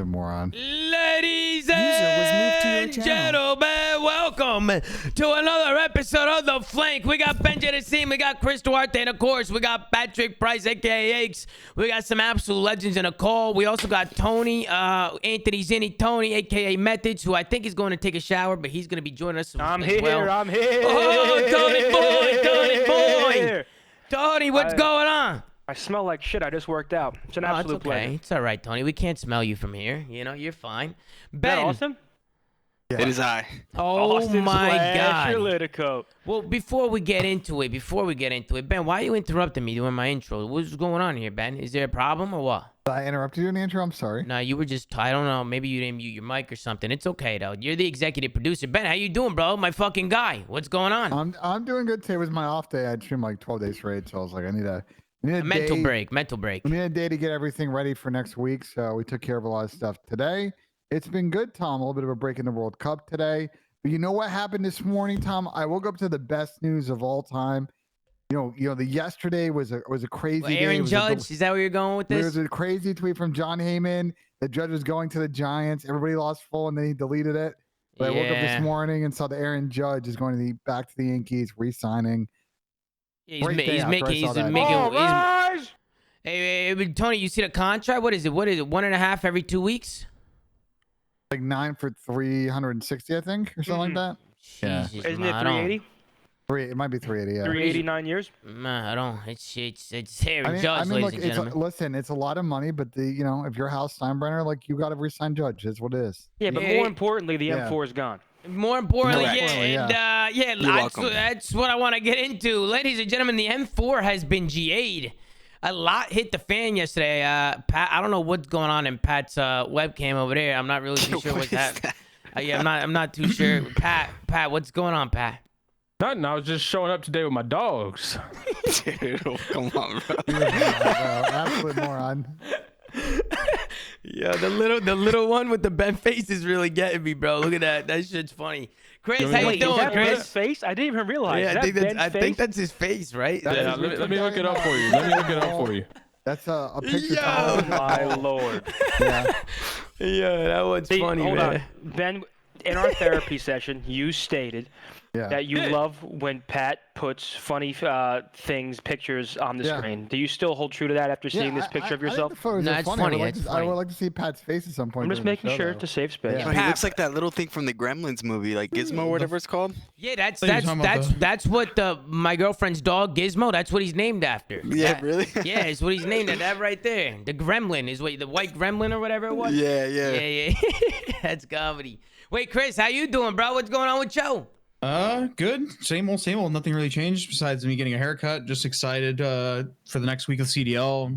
a moron. Ladies and gentlemen, welcome to another episode of The Flank. We got Benji the Scene, we got Chris Duarte, and of course, we got Patrick Price, aka Aches. We got some absolute legends in the call. We also got Tony, Anthony Zinni Tony, aka Methods, who I think is going to take a shower, but he's going to be joining us I'm as here, well. I'm here. Oh, Tony boy. Tony, what's going on? I smell like shit. I just worked out. It's an absolute it's okay. pleasure. It's all right, Tony. We can't smell you from here. You know, you're fine. Is that Ben. Austin? Yeah. It is I. Oh Austin my Slash God. Politico. Well, before we get into it, Ben, why are you interrupting me doing my intro? What's going on here, Ben? Is there a problem or what? I interrupted you in the intro. I'm sorry. No, you were just, I don't know, maybe you didn't mute your mic or something. It's okay, though. You're the executive producer. Ben, how you doing, bro? My fucking guy. What's going on? I'm doing good. Today was my off day. I'd streamed like 12 days straight, so I was like, I need a mental day. break. We need a day to get everything ready for next week, so we took care of a lot of stuff today. It's been good, Tom. A little bit of a break in the World Cup today. But you know what happened this morning, Tom? I woke up to the best news of all time. You know, the yesterday was a crazy day. Aaron Judge, is that where you're going with this? There was a crazy tweet from John Heyman. The Judge was going to the Giants. Everybody lost full, and then he deleted it. But I woke up this morning and saw that Aaron Judge is going to be back to the Yankees, re-signing. He's making. Hey, Tony, you see the contract? What is it? 1.5 every 2 weeks? Like 9 for 360, I think, or something like that. Yeah. Isn't it 380? It might be 380. Yeah. 389 years? Nah, I don't. It's Aaron Judge, look, ladies and gentlemen. listen, it's a lot of money, but if you're Hal Steinbrenner, like you got to resign Judge. That's what it is. Yeah, but more importantly, the M4 is gone. More importantly, welcome. that's what I want to get into. Ladies and gentlemen, the M4 has been GA'd. A lot hit the fan yesterday. Pat, I don't know what's going on in Pat's webcam over there. I'm not really too sure what's happening. Yeah, I'm not too sure. Pat, what's going on, Pat? Nothing. I was just showing up today with my dogs. Dude, come on, bro. Absolute moron. Yeah, the little one with the bent face is really getting me, bro. Look at that. That shit's funny. Chris, how you doing, is that Chris? Ben's face? I didn't even realize. Yeah, I think that's his face, right? Yeah, let me look it up for you. That's a picture. Yo. Oh my lord. Yeah. Yeah, that one's funny, hold man. on. Ben, in our therapy session, you stated that you love when Pat puts funny pictures on the screen. Do you still hold true to that after seeing this picture of yourself? It's funny. I would like to see Pat's face at some point. I'm just making sure to save space. Yeah. He looks like that little thing from the Gremlins movie, like Gizmo, whatever it's called. Yeah, that's what my girlfriend's dog Gizmo. That's what he's named after. Yeah, really? Yeah, it's what he's named after. That right there. The Gremlin is the white Gremlin or whatever it was. Yeah. That's comedy. Wait, Chris, how you doing, bro? What's going on with you? Good. Same old. Nothing really changed besides me getting a haircut. Just excited for the next week of CDL,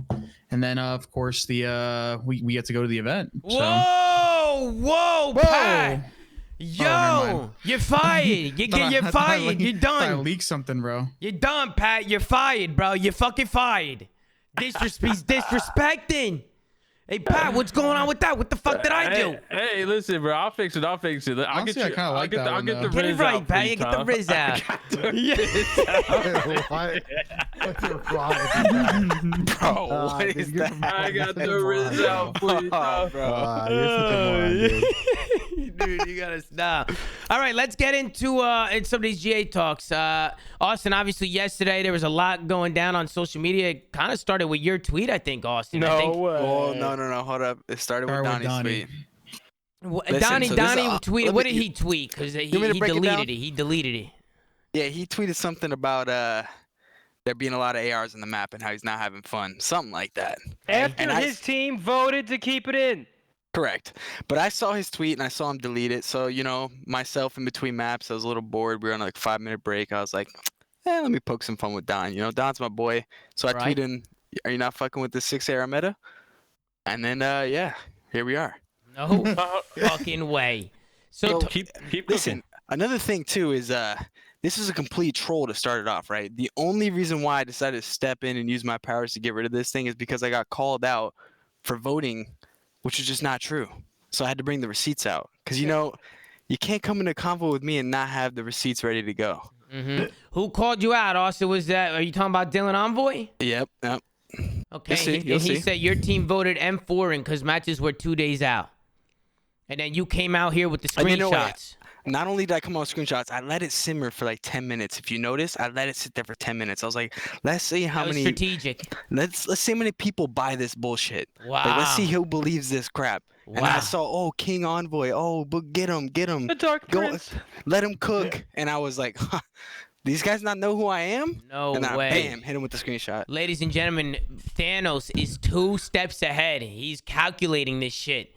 and then of course we get to go to the event. So. Whoa, Pat! Yo, you're fired. You're fired. You're done. I leaked something, bro. You're done, Pat. You're fired, bro. You're fucking fired. He's disrespecting. Hey, Pat, what's going on with that? What the fuck did I do? Hey, listen, bro. I'll fix it. Honestly, I kind of like that. I'll get the Get it Riz right, out. Pat. You get the Riz out. What's your problem? Bro, what is that? I got the Riz out for you, bro. You're such a moron, dude. Dude, you gotta stop. All right, let's get into some of these GA talks. Austin, obviously, yesterday there was a lot going down on social media. It kind of started with your tweet, I think, Austin. No way. Oh, no. Hold up. It started with Donnie's tweet. Donnie Listen, tweeted. What did he tweet? Because he deleted it. He deleted it. Yeah, he tweeted something about there being a lot of ARs in the map and how he's not having fun. Something like that. After his team voted to keep it in. Correct. But I saw his tweet and I saw him delete it. So, myself in between maps, I was a little bored. We were on a 5-minute break. I was like, let me poke some fun with Don. Don's my boy. So I tweeted, are you not fucking with the 6 AR meta? And then, here we are. No fucking way. So keep listen, another thing too is this is a complete troll to start it off, right? The only reason why I decided to step in and use my powers to get rid of this thing is because I got called out for voting, which is just not true. So I had to bring the receipts out because you can't come into a convo with me and not have the receipts ready to go. Mm-hmm. Who called you out, Austin? Are you talking about Dylan Envoy? Yep. Okay, You'll see. He said your team voted M4 in because matches were 2 days out. And then you came out here with the And you know what? screenshots. Not only did I come on screenshots, I let it simmer for like 10 minutes. If you notice, I let it sit there for 10 minutes. I was like, let's see how That was many strategic. let's see how many people buy this bullshit. Wow. Like, let's see who believes this crap. Wow. And I saw, oh, King Envoy, oh, but get him. The Dark Prince. Let him cook. And I was like, huh, these guys not know who I am? No and then way. Bam, hit him with the screenshot. Ladies and gentlemen, Thanos is 2 steps ahead. He's calculating this shit.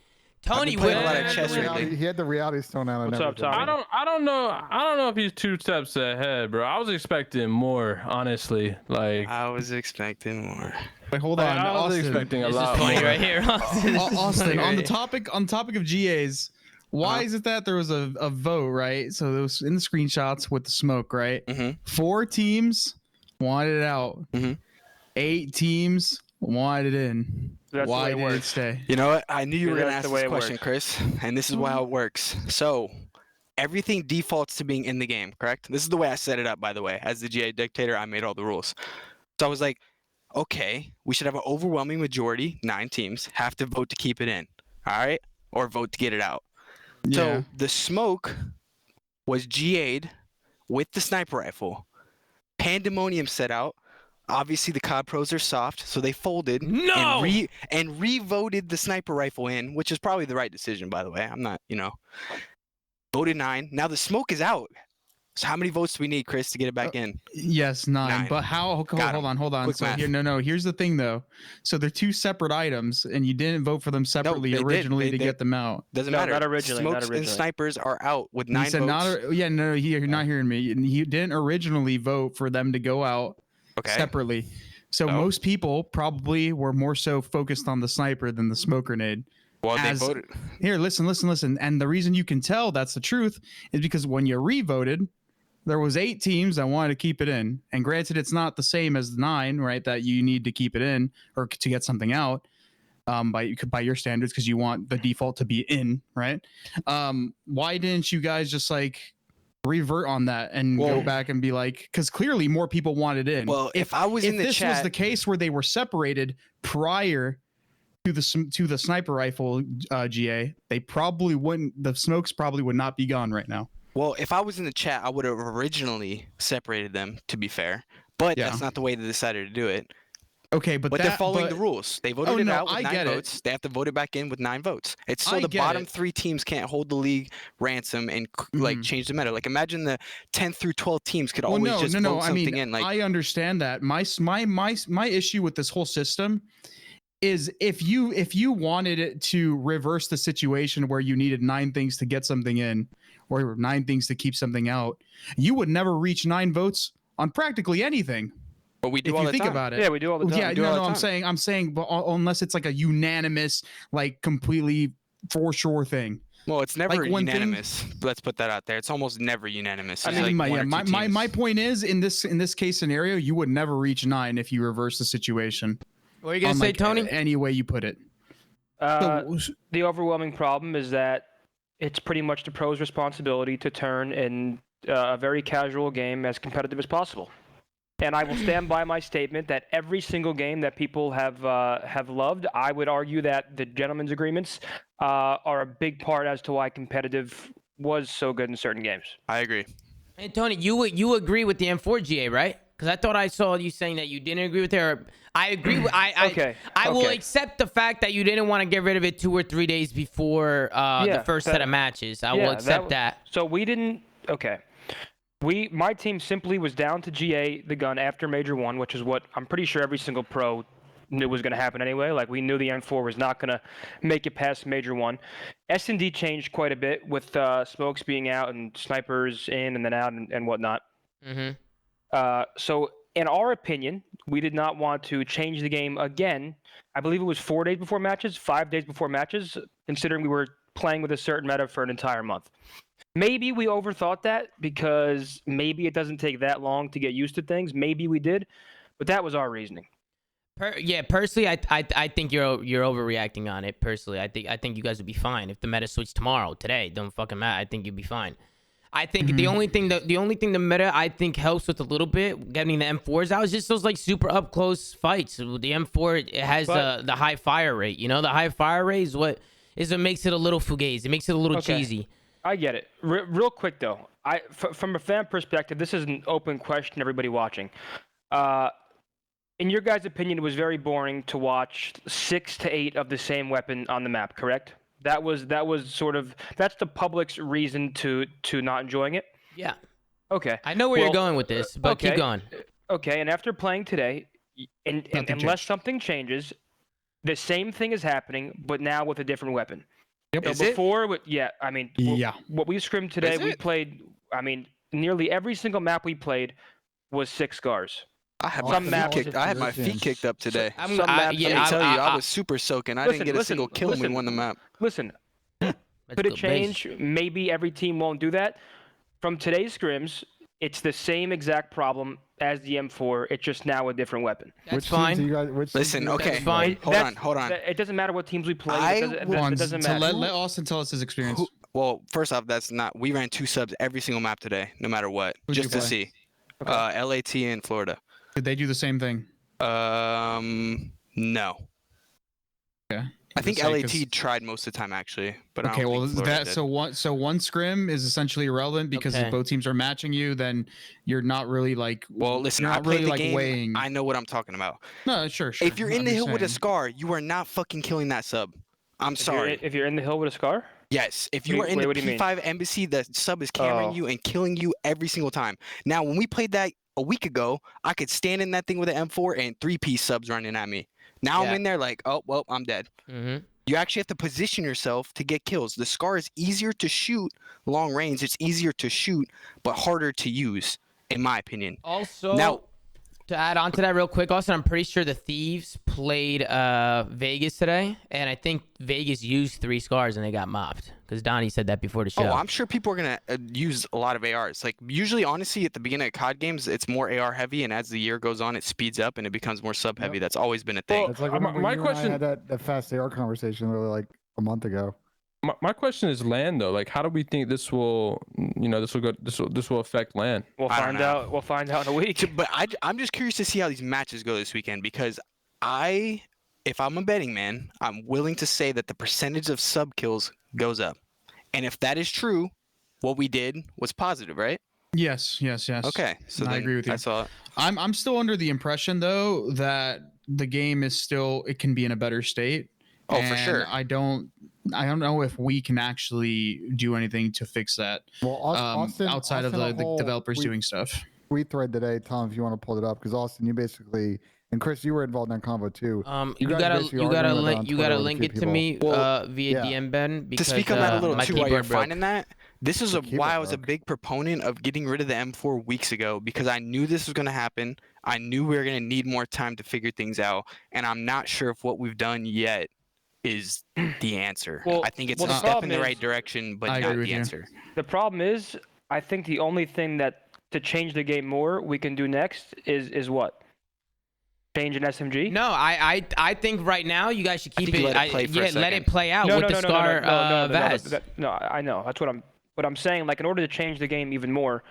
Tony, playing a lot where- of chess lately. He had the reality stone out. What's up, Tommy? I don't know if he's 2 steps ahead, bro. I was expecting more, honestly. Like I was expecting more. Wait, hold on, I was Austin. expecting a This is lot funny more. right here. Austin. This is Austin, funny on the right topic of GAs, why is it that there was a vote, right? So it was in the screenshots with the smoke, right? Mm-hmm. 4 teams wanted it out. Mhm. 8 teams wanted it in. That's the Why way it did it works. stay? You know what? I knew you were going to That's ask the way this it question, works. Chris. And this is how it works. So everything defaults to being in the game, correct? This is the way I set it up, by the way. As the GA dictator, I made all the rules. So I was like, okay, we should have an overwhelming majority, 9 teams, have to vote to keep it in. All right? Or vote to get it out. Yeah. So the smoke was GA'd with the sniper rifle. Pandemonium set out. Obviously, the COD pros are soft, so they folded No! and re-voted the sniper rifle in, which is probably the right decision, by the way. I'm not, voted 9. Now the smoke is out. So how many votes do we need, Chris, to get it back in? Yes, 9. 9. But how? Got Hold him. on. Quick So math. here's the thing though. So they're 2 separate items, and you didn't vote for them separately they did. originally They to get them out. Doesn't No, matter. not originally, not Smokes and originally. snipers are out with 9 He said votes. you're not hearing me. You didn't originally vote for them to go out Okay. separately. So Oh. most people probably were more so focused on the sniper than the smoke grenade. Well, they as- voted. Here, listen. And the reason you can tell that's the truth is because when you re-voted, there was 8 teams that wanted to keep it in. And granted, it's not the same as the 9, right? That you need to keep it in or to get something out by your standards because you want the default to be in, right? Why didn't you guys just like revert on that and go Well- back and be like, because clearly more people wanted in. Well, if I was in the this chat, was the case where they were separated prior to the sniper rifle GA, they probably wouldn't. The smokes probably would not be gone right now. well, if I was in the chat, I would have originally separated them. To be fair, but Yeah. that's not the way they decided to do it. Okay, but They're following the rules. They voted Oh, it no, out with I 9 get it. votes. They have to vote it back in with 9 votes. It's so I the get bottom it. 3 teams can't hold the league ransom and like Mhm. change the meta. Like imagine the 10 through 12 teams could always just vote I something mean, in. Like I understand that. My issue with this whole system is if you wanted it to reverse the situation where you needed 9 things to get something in or 9 things to keep something out, you would never reach 9 votes on practically anything. but we do If all you the think time. about it. Yeah, we do all the time. Yeah, We do all no, the I'm time. saying, but unless it's like a unanimous, like completely for sure thing. Well, it's never Like, one thing- unanimous. Let's put that out there. It's almost never unanimous. I It's mean, like one or two my teams. point is in this case scenario, you would never reach 9 if you reverse the situation. What are you gonna on, say, like, Tony? Any way you put it. The overwhelming problem is that it's pretty much the pros' responsibility to turn in a very casual game as competitive as possible. And I will stand by my statement that every single game that people have loved, I would argue that the gentlemen's agreements are a big part as to why competitive was so good in certain games. I agree. Hey, Tony, you agree with the M4GA, right? Because I thought I saw you saying that you didn't agree with it. Or I agree with. I will okay. accept the fact that you didn't want to get rid of it 2 or 3 days before the first set of matches. I will accept that. So we didn't. Okay. My team simply was down to GA the gun after Major 1, which is what I'm pretty sure every single pro knew was going to happen anyway. Like, we knew the M4 was not going to make it past Major 1. S&D changed quite a bit with smokes being out and snipers in and then out and whatnot. Mm-hmm. So, in our opinion, we did not want to change the game again. I believe it was 4 days before matches, 5 days before matches, considering we were playing with a certain meta for an entire month. Maybe we overthought that because maybe it doesn't take that long to get used to things. Maybe we did, but that was our reasoning. Personally, I think you're overreacting on it. Personally, I think you guys would be fine if the meta switched tomorrow, today. Don't fucking matter. I think you'd be fine. I think the only thing the meta I think helps with a little bit getting the M4s out is just those like super up close fights. The M4 it has the high fire rate. You know, the high fire rate is what is what makes it a little fugazi. It makes it a little Okay. cheesy. I get it. Real quick though, from a fan perspective, this is an open question. Everybody watching, in your guys' opinion, it was very boring to watch 6 to 8 of the same weapon on the map. Correct? That was sort of that's the public's reason to not enjoying it. Yeah. Okay. I know where you're Well, going with this, but keep okay. going. Okay, and after playing today, and Nothing unless changed. something changes, the same thing is happening, but now with a different weapon. Yep. So Is it? before, yeah, I mean, Yeah. what we scrimmed today, Is we it? played. I mean, nearly every single map we played was 6 scars. I had Some my maps- feet kicked. I had my feet kicked up today. Some maps- yeah, Let me tell you, I I- was super soaking. I Listen, didn't get a listen, single kill when we listen. won the map. Listen, Let's could it go, change? Baze. Maybe every team won't do that. From today's scrims, it's the same exact problem as the M4. It's just now a different weapon. That's Which teams fine. do you guys? Which teams Listen, do you guys okay. That's fine. Hold on. It doesn't matter what teams we play. I It Want doesn't to matter. let Austin tell us his experience. Well, first off, that's not. We ran 2 subs every single map today, no matter what, Who'd you just to play? see. Okay. LAT in Florida. Did they do the same thing? No. Okay. I think Just say, LAT 'cause- tried most of the time actually, but I Okay, don't well, think Florida that did. one scrim is essentially irrelevant because Okay. if both teams are matching you, then you're not really like. Well, listen, you're I not played really the like game. weighing. I know what I'm talking about. No, sure. If you're in I'm the just hill with a saying. scar, you are not fucking killing that sub. I'm sorry. If you're in the hill with a scar, Yes, if you Wait, are in wait, the what do you mean? P5 embassy, the sub is cammering Oh. you and killing you every single time. Now, when we played that a week ago, I could stand in that thing with an M4 and 3-piece subs running at me. Now Yeah. I'm in there like, oh, well, I'm dead. Mm-hmm. You actually have to position yourself to get kills. The scar is easier to shoot long range. It's easier to shoot, but harder to use, in my opinion. Also, Now- to add on to that real quick, Austin, I'm pretty sure the Thieves played Vegas today, and I think Vegas used 3 scars and they got mopped because Donnie said that before the show. Oh, I'm sure people are gonna use a lot of ARs. Like usually, honestly, at the beginning of COD games, it's more AR heavy, and as the year goes on, it speeds up and it becomes more sub heavy. Yep. That's always been a thing. It's like My- remember my you question- and I had that fast AR conversation really like a month ago. My question is LAN though. Like, how do we think this will, this will affect LAN? we'll I don't find know. out. We'll find out in a week. But I'm just curious to see how these matches go this weekend because if I'm a betting man, I'm willing to say that the percentage of sub kills goes up, and if that is true, what we did was positive, right? Yes. Okay, so I then agree with you. I saw it. I'm still under the impression though that the game is still it can be in a better state. Oh, for and sure. I don't know if we can actually do anything to fix that Well, Austin, outside of Austin, a the whole developers tweet- doing stuff. tweet thread today, Tom, if you want to pull it up, because Austin, you basically and Chris, you were involved in that convo too. You guys gotta basically you arguing gotta about that link on you Twitter gotta with a link few it to people. me Well, via yeah. DM Ben To because speak on that a little my too, while you're keyboard broke. finding that, this is The why keyboard I was a broke. big proponent of getting rid of the M4 weeks ago because I knew this was going to happen. I knew we were going to need more time to figure things out, and I'm not sure if what we've done yet is the answer. Well- I think it's well, a the step in problem the is- right direction, but I not agree with the you. answer. The problem is, I think the only thing that to change the game more we can do next is what? Change an SMG? No, I think right now you guys should keep think it. let it play for a let it second. play out with the Scar Vaz. No, I know. That's what I'm saying. Like, in order to change the game even more,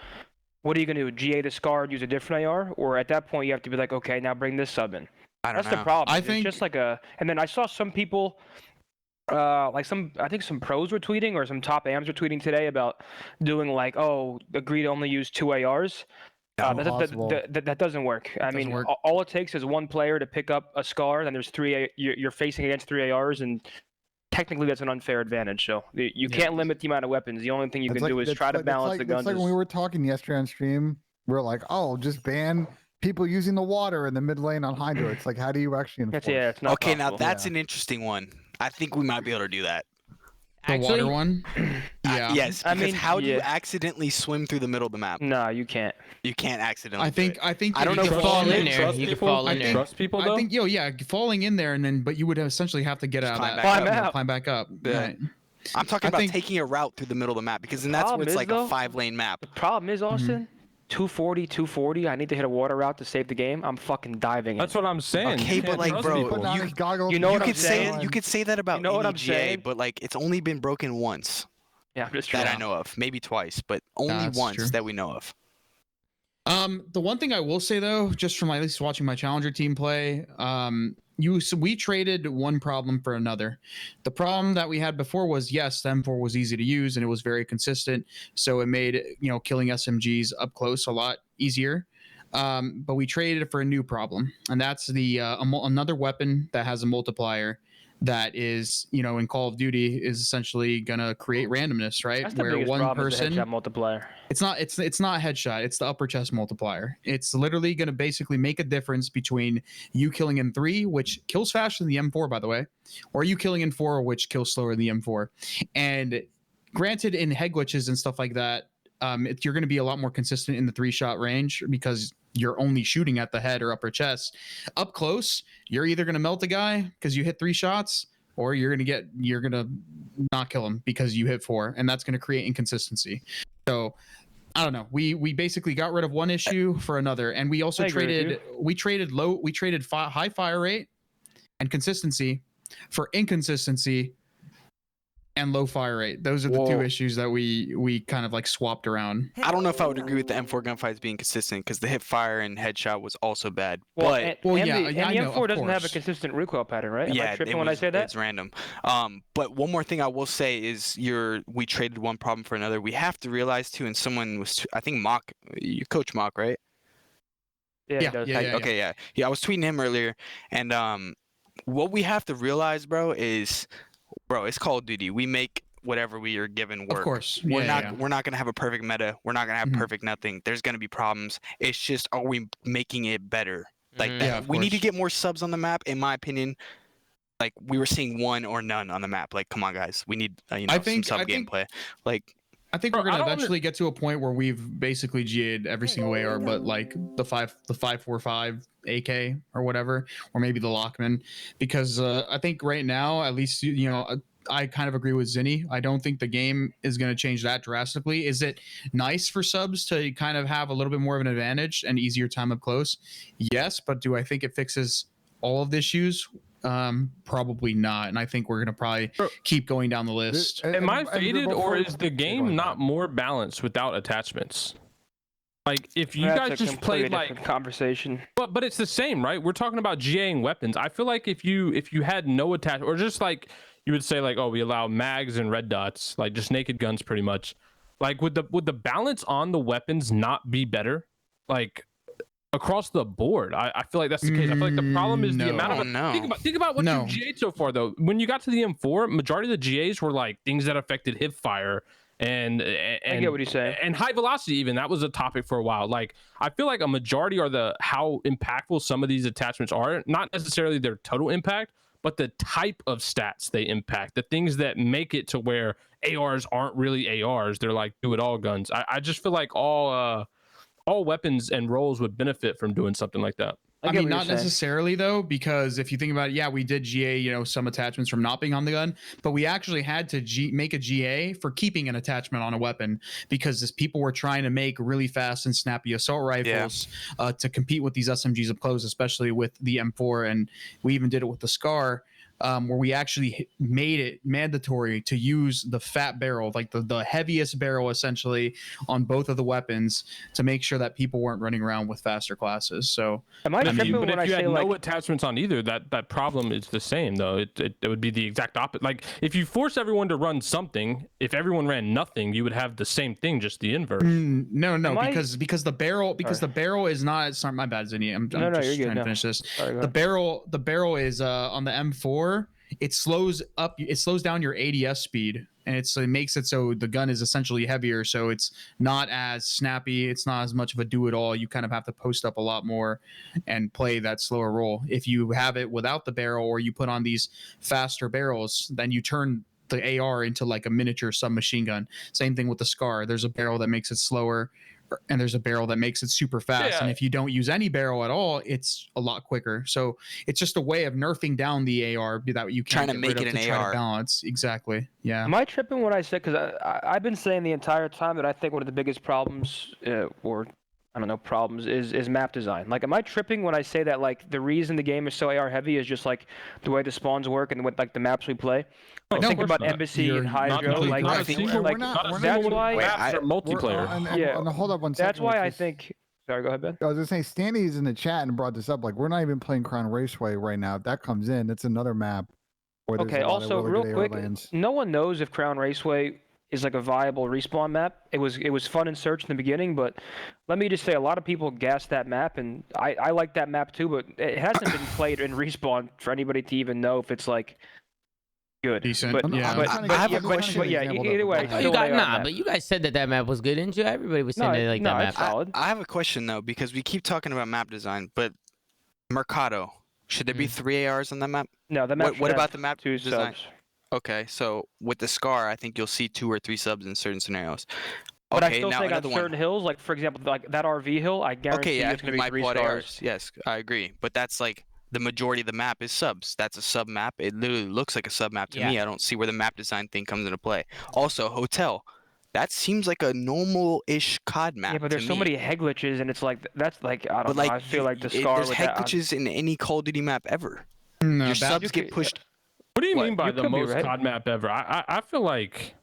what are you gonna do? GA the Scar, use a different AR, or at that point you have to be like, okay, now bring this sub in. I don't That's the know. problem. I It's think- just like a. And then I saw some people, I think some pros were tweeting or some top AMs were tweeting today about doing like, oh, agree to only use 2 ARs. Impossible. That doesn't work. I Doesn't mean, work. all it takes is one player to pick up a Scar, then there's 3. You're facing against 3 ARs, and technically that's an unfair advantage. So you can't limit the amount of weapons. The only thing you It's can like- do is it's try to like- it's balance like- the guns. It's like when we were talking yesterday on stream, we were like, oh, just ban people using the water in the mid lane on Hydra. It's like, how do you actually enforce? It's not Okay, now possible. that's an interesting one. I think we might be able to do that. The Actually, water one. Yeah. Yes, I because mean, how do you yeah. accidentally swim through the middle of the map? No, you can't. You can't accidentally. I think do I think I don't you know you could can if fall you in can there. trust You can people. fall I in there. think- Trust people though. I think yeah, falling in there and then but you would essentially have to get out of climb that. back Climb yeah, out. Climb back up. Yeah. Right. I'm talking I about think- taking a route through the middle of the map because then that's where Problem it's is, like though, a 5-lane map. The problem is, Austin, 240. I need to hit a water route to save the game. I'm fucking diving in. That's what I'm saying. Okay, You but can't like, trust bro, people. Putting on you- his goggles. you know what You I'm could say saying? you could say that about You know what any I'm GA, saying? but like it's only been broken once Yeah, I'm just that I trying. know of, maybe twice, but only That's once true. that we know of. The one thing I will say though, just from at least watching my challenger team play, we traded one problem for another. The problem that we had before was, yes, the M4 was easy to use and it was very consistent, so it made killing SMGs up close a lot easier. But we traded it for a new problem, and that's the another weapon that has a multiplier that is, in Call of Duty is essentially gonna create randomness, right? That's the biggest problem, is the headshot multiplier. It's not headshot, it's the upper chest multiplier. It's literally gonna basically make a difference between you killing in 3, which kills faster than the M4, by the way, or you killing in 4, which kills slower than the M4. And granted, in head glitches and stuff like that, you're going to be a lot more consistent in the 3-shot range because you're only shooting at the head or upper chest. Up close, you're either going to melt a guy because you hit 3 shots, or you're going to not kill him because you hit 4, and that's going to create inconsistency. So I don't know. We basically got rid of one issue for another, and we also traded high fire rate and consistency for inconsistency and low fire rate. Those are the 2 issues that we kind of like swapped around. I don't know if I would agree with the M4 gunfights being consistent because the hip fire and headshot was also bad. The M4 doesn't have a consistent recoil pattern, right? Am I tripping when I say that? It's random. But one more thing I will say is we traded one problem for another. We have to realize too, and someone was, I think Mock, you coach Mock, right? Yeah. I was tweeting him earlier, and what we have to realize, bro, is it's Call of Duty. We make whatever we are given work. Of course. We're not gonna have a perfect meta. We're not gonna have perfect nothing. There's gonna be problems. It's just, are we making it better? Like that. We need to get more subs on the map, in my opinion. Like, we were seeing 1 or none on the map. Like, come on, guys. We need some sub gameplay. Like, I think we're gonna eventually get to a point where we've basically GA'd every single AR, but like the 545 AK or whatever, or maybe the Lockman, because I think right now, at least I kind of agree with Zinni. I don't think the game is going to change that drastically. Is it nice for subs to kind of have a little bit more of an advantage and easier time up close? Yes, but do I think it fixes all of the issues? Probably not, and I think we're gonna probably keep going down the list. Am I faded, or is the game not more balanced without attachments? Like, if you guys just played like conversation, but it's the same, right? We're talking about GAing weapons. I feel like if you had no attachment, or just like you would say like, oh, we allow mags and red dots, like just naked guns, pretty much. Like, would the balance on the weapons not be better? Like, across the board, I feel like that's the case. I feel like the problem is the amount of think about what you GA'd so far, though. When you got to the M4, majority of the GAs were like things that affected hip fire and I get what he's saying. And high velocity, even that was a topic for a while. Like, I feel like a majority are how impactful some of these attachments are, not necessarily their total impact, but the type of stats they impact, the things that make it to where ARs aren't really ARs, they're like do-it-all guns. I just feel like all weapons and roles would benefit from doing something like that. I mean, not necessarily though, because if you think about it, we did GA, some attachments from not being on the gun, but we actually had to make a GA for keeping an attachment on a weapon because as people were trying to make really fast and snappy assault rifles to compete with these SMGs up close, especially with the M4, and we even did it with the SCAR. Where we actually made it mandatory to use the fat barrel, like the heaviest barrel essentially on both of the weapons to make sure that people weren't running around with faster classes. So but if you had no attachments on either, that problem is the same though. It would be the exact opposite. Like, if you force everyone to run something, if everyone ran nothing, you would have the same thing, just the inverse. No, because the barrel is not. Sorry, my bad, Zinni. I'm just trying to finish this. Sorry, the barrel is on the M4. It slows down your ADS speed, and it makes it so the gun is essentially heavier, so it's not as snappy, it's not as much of a do-it-all. You kind of have to post up a lot more and play that slower role. If you have it without the barrel, or you put on these faster barrels, then you turn the AR into like a miniature submachine gun. Same thing with the SCAR. There's a barrel that makes it slower, and there's a barrel that makes it super fast. And if you don't use any barrel at all, it's a lot quicker. So it's just a way of nerfing down the AR that you can't trying to make it an AR. Balance. Exactly. Yeah. Am I tripping when I said, because I've been saying the entire time that I think one of the biggest problems, is map design. Like, am I tripping when I say that, like, the reason the game is so AR heavy is just like the way the spawns work and what, like, the maps we play? Like, think about Embassy and Hydro. Like, that's why. Maps are multiplayer. And hold up one second. That's why I think Sorry, go ahead, Ben. I was gonna say, Standy's in the chat and brought this up. Like, we're not even playing Crown Raceway right now. If that comes in, it's another map. Where there's Okay, a lot of also, really real good AR quick, lanes. no one knows if Crown Raceway is like a viable respawn map. It was fun in search in the beginning, but let me just say, a lot of people gassed that map, and I like that map too, but it hasn't been played in respawn for anybody to even know if it's like good. Decent, But, yeah. but, I but, have yeah, a question. but yeah, either way, Oh, still you got an AR map. but you guys said that map was good, didn't you? Everybody was saying No, they like no, that map. it's solid. I have a question though, because we keep talking about map design, but Mercado, should there be 3 ARs on that map? No, the map. What should about have the map 2 design? subs. Okay, so with the Scar, I think you'll see 2 or 3 subs in certain scenarios. But I Okay, still now think on another certain one. hills, like for example, like that RV hill, I guarantee Okay, yeah, it's going you to be might 3 pull out stars. ARs. Yes, I agree. But that's like the majority of the map is subs. That's a sub map. It literally looks like a sub map to me. Yeah. I don't see where the map design thing comes into play. Also, hotel. That seems like a normal-ish COD map. Yeah, but there's to so me. many head glitches, and it's like that's like I don't But know. like, I feel like the Scar there's with head that. glitches in any Call of Duty map ever. No, Your that- subs You get could- pushed What do you What? mean by You the could be most right. COD map ever? I feel like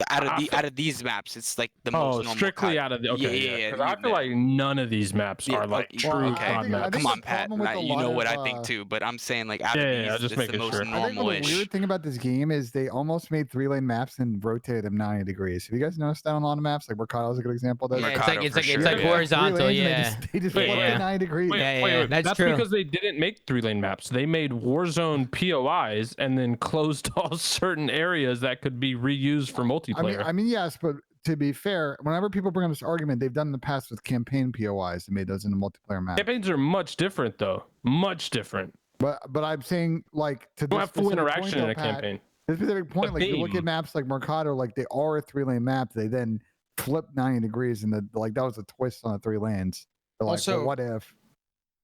out of these maps. It's like the most normal. strictly COD. out of the okay. Yeah. 'Cause I feel like none of these maps Yeah, are like okay. true Well, Okay. COD I maps. think Come the on, Pat. problem with a You lot know what of, I think too, but I'm saying like out of Yeah, these, yeah, just it's the making most sure. I think the normal-ish. weird thing about this game is they almost made 3-lane maps and rotated them 90 degrees. Have you guys noticed that on a lot of maps? Like Mercado's a good example of that. Yeah, it's Mercado like it's for like sure. it's like Yeah. horizontal. 3 lanes and Yeah. They just Wait, flip yeah. it 90 degrees. Yeah, that's That's true. because they didn't make 3-lane maps. They made Warzone POIs and then closed all certain areas that could be reused for multiplayer. I mean, yes, but to be fair, whenever people bring up this argument, they've done in the past with campaign POIs and made those into multiplayer maps. Campaigns are much different, though. Much different. But I'm saying, like, to You this have full specific interaction point, in though, a Pat, campaign. this specific point, like, you look at theme. maps like Mercado, like they are a 3-lane map. They then flip 90 degrees, and like that was a twist on the 3 lanes. They're like, Also- well, what if?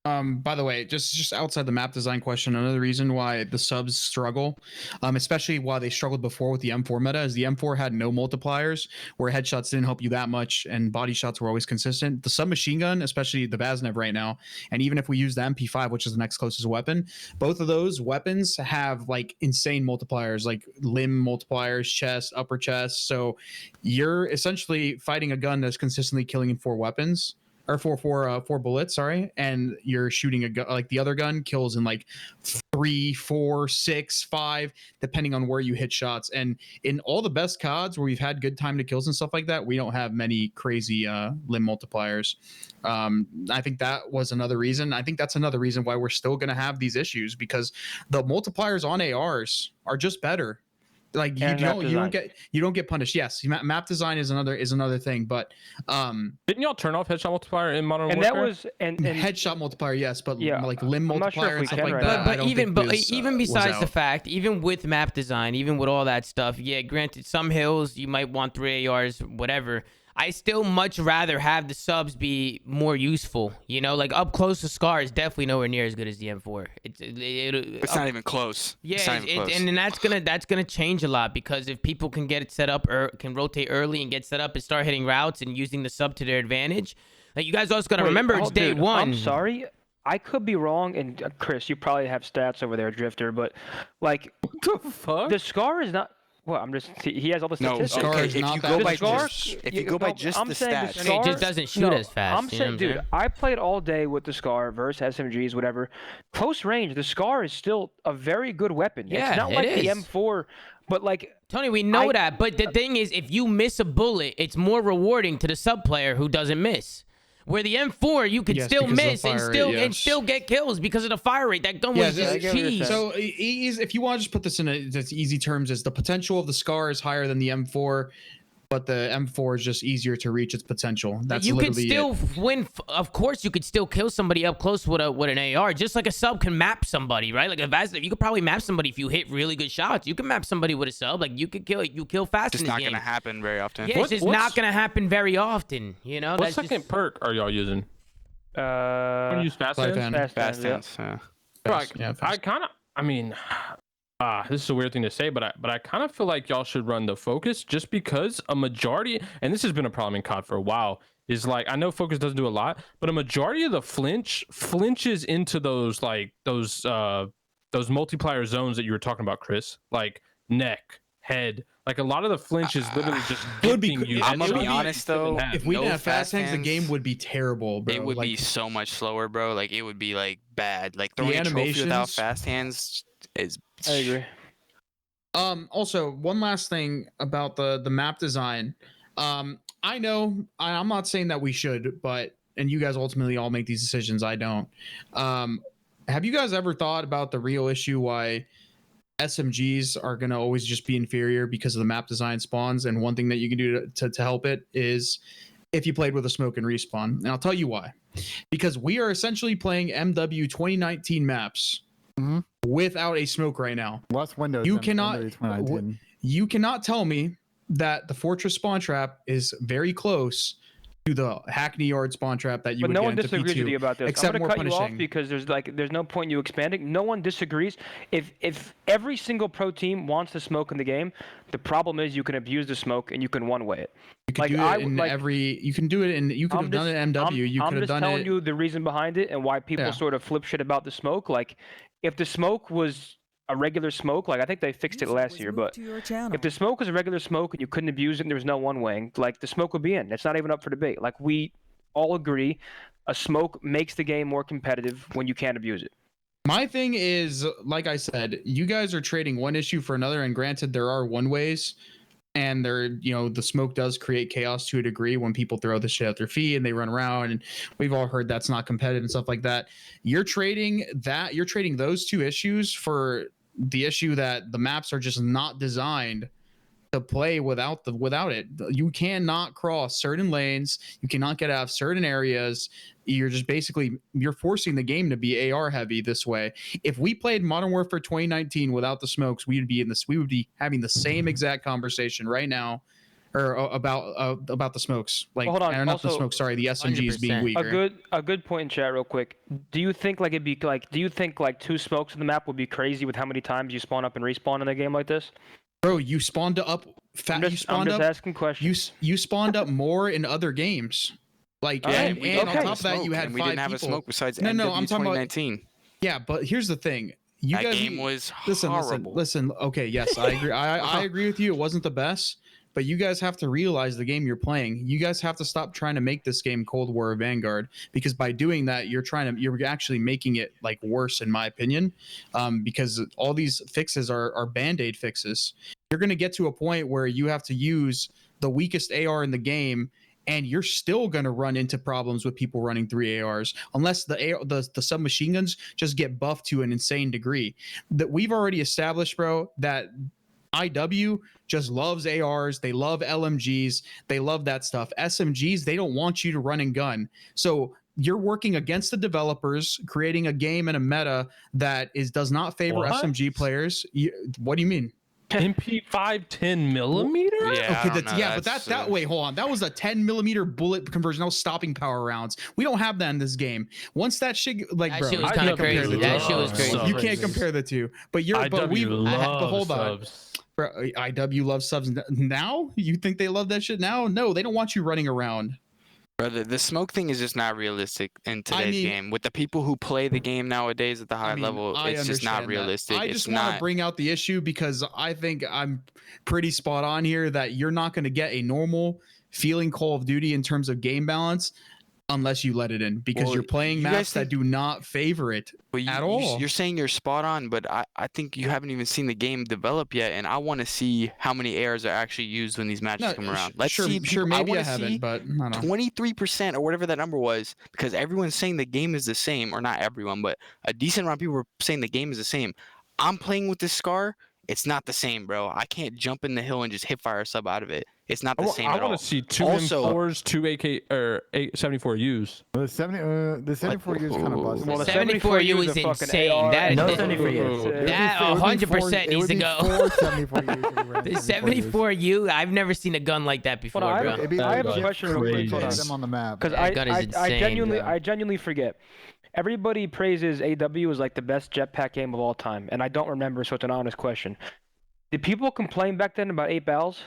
By the way, just outside the map design question, another reason why the subs struggle, especially why they struggled before with the M4 meta, is the M4 had no multipliers, where headshots didn't help you that much, and body shots were always consistent. The submachine gun, especially the Vaznev right now, and even if we use the MP5, which is the next closest weapon, both of those weapons have like insane multipliers, like limb multipliers, chest, upper chest. So you're essentially fighting a gun that's consistently killing in 4 weapons. Or four bullets, sorry, and you're shooting a gun like the other gun kills in like 3, 4, 6, 5, depending on where you hit shots. And in all the best CODs where we've had good time to kills and stuff like that, we don't have many crazy limb multipliers. I think that was another reason. I think that's another reason why we're still going to have these issues, because the multipliers on ARs are just better. Like you don't get punished. Yes, map design is another thing, but Didn't y'all turn off headshot multiplier in Modern And Warfare? that was and headshot multiplier, yes, but Yeah, like limb I'm not sure multiplier if we and stuff can like right that. now. I But don't even think was, even was besides the out. fact, even with map design, even with all that stuff, yeah, granted, some hills you might want 3 ARs, whatever. I still much rather have the subs be more useful. You know, like up close to Scar is definitely nowhere near as good as the M4. It's not even close. Yeah, It's not even close. and then that's gonna change a lot, because if people can get it set up or can rotate early and get set up and start hitting routes and using the sub to their advantage, like you guys also gotta remember it's day dude, one. I'm sorry. I could be wrong, and Chris, you probably have stats over there, Drifter, but like What the fuck? the Scar is not. Well, I'm just. He has all the No, statistics. Scar okay. is If not you that go good. by Scar- just if you go by just I'm the saying the stats, And it just doesn't shoot as fast. I'm you know saying, what dude, saying? I played all day with the Scar versus SMGs, whatever. Close range, the Scar is still a very good weapon. Yeah, it's not it like the is. M4, but like Tony, we know that, but the thing is, if you miss a bullet, it's more rewarding to the sub player who doesn't miss. Where the M4, you can Yes, still because of the miss and fire still rate, and yes. still get kills because of the fire rate. That gun was Yeah, just I get what you're cheese. saying. So if you want to just put this in easy terms, is the potential of the Scar is higher than the M4, but the M4 is just easier to reach its potential. That's You could literally still it. win. Of course, you could still kill somebody up close with an AR, just like a sub can map somebody, right? Like a Vaznev, you could probably map somebody if you hit really good shots. You can map somebody with a sub. Like you kill fast just in this not game. gonna happen very often. Yeah, it's just What's- not gonna happen very often. You know, What that's second just, perk are y'all using? When you use fast Life hands? hand. fast hands, yeah. Fast hands, Bro, Fast, yeah, I fast. kind of, I mean, this is a weird thing to say, but I kind of feel like y'all should run the focus, just because a majority, and this has been a problem in COD for a while, is like, I know focus doesn't do a lot, but a majority of the flinches into those multiplier zones that you were talking about, Chris, like neck, head. Like a lot of the flinch is literally just Would be gifting good. you. I'm gonna It would be be- honest though. If we no didn't have fast hands, the hands, game would be terrible, bro. It would Like, be so much slower, bro. Like it would be like bad. Like The throwing a trophy without animations- fast hands is. I agree. Also, one last thing about the map design. I know I'm not saying that we should, but and you guys ultimately all make these decisions. I don't. Have you guys ever thought about the real issue why SMGs are going to always just be inferior because of the map design spawns? And one thing that you can do to help it is if you played with a smoke and respawn. And I'll tell you why. Because we are essentially playing MW 2019 maps without a smoke right now. Less windows. You than cannot- MW 2019. You cannot tell me that the Fortress spawn trap is very close to the Hackney Yard spawn trap that you But would no get one into disagrees P2. with you about this. except I'm more gonna cut you off punishing. because there's no point in you expanding. No one disagrees. If every single pro team wants the smoke in the game, the problem is you can abuse the smoke and you can one-way it. You could like, do I it would, in like- every. You can do it in. You could have done it in MW. You I'm could have just done telling it. you the reason behind it and why people Yeah. sort of flip shit about the smoke. Like, if the smoke was a regular smoke, like I think they fixed it last year, but if the smoke was a regular smoke and you couldn't abuse it and there was no one-waying, like the smoke would be in. It's not even up for debate. Like we all agree, a smoke makes the game more competitive when you can't abuse it. My thing is, like I said, you guys are trading one issue for another, and granted, there are one ways, and the smoke does create chaos to a degree when people throw the shit at their feet and they run around, and we've all heard that's not competitive and stuff like that. You're trading those two issues for the issue that the maps are just not designed to play without it. You cannot cross certain lanes. You cannot get out of certain areas. You're just you're forcing the game to be AR heavy this way. If we played Modern Warfare 2019 without the smokes, we would be having the same exact conversation right now, or about the smokes. Like, Well, hold on. and not the Also, smokes. Sorry, the SMGs being 100%. weaker. A good point in chat, real quick. Do you think two smokes in the map would be crazy with how many times you spawn up and respawn in a game like this? Bro, you spawned up. I'm just asking questions. You spawned up more in other games. Like, Alright, and on okay. top of that, you had we 5 didn't have people. a smoke besides No, MW I'm talking about- 2019. Yeah, but here's the thing. You That guys, game was listen. horrible. Okay, yes, I agree. I agree with you. It wasn't the best, but you guys have to realize the game you're playing. You guys have to stop trying to make this game Cold War or Vanguard, because by doing that, you're actually making it like worse, in my opinion. Because all these fixes are band-aid fixes. You're going to get to a point where you have to use the weakest AR in the game, and you're still going to run into problems with people running 3 ARs unless the submachine guns just get buffed to an insane degree. That we've already established, bro, that IW just loves ARs. They love LMGs. They love that stuff. SMGs, they don't want you to run and gun. So you're working against the developers, creating a game and a meta that does not favor What? SMG players. What do you mean? MP5 10 millimeter? Yeah, I don't know. But That's, that wait, hold on. That was a 10 millimeter bullet conversion. That was stopping power rounds. We don't have that in this game. Once that shit, like, That bro, shit was you kinda can't compare crazy. the That two. shit was crazy. You can't compare the two. But hold on. Bro, IW loves subs now. You think they love that shit now? No, they don't want you running around. Brother, the smoke thing is just not realistic in today's game. With the people who play the game nowadays at the high level, it's just not realistic. I just want to bring out the issue because I think I'm pretty spot on here that you're not going to get a normal feeling Call of Duty in terms of game balance unless you let it in, because Well, you're playing you maps guys that do not favor it at all. You're saying you're spot on, but I think you haven't even seen the game develop yet, and I want to see how many airs are actually used when these matches come around. Let's see. Maybe I wanna haven't, see but I don't know. 23% or whatever that number was, because everyone's saying the game is the same, or not everyone, but a decent amount of people were saying the game is the same. I'm playing with this Scar. It's not the same, bro. I can't jump in the hill and just hip fire a sub out of it. It's not the same at all. I want to see 2 Also- M4s, 2 AK or 74Us. The 74 years kind of busted. Well, the 74U is a fucking insane. AR. That No is 74U. that 100% needs to go. The 74U, I've never seen a gun like that before, Hold on, bro. I have a question real quick. crazy. Hold on. Them on the map. Because That gun is insane, bro. I genuinely forget. Everybody praises AW as like the best jetpack game of all time, and I don't remember, so it's an honest question. Did people complain back then about 8 barrels?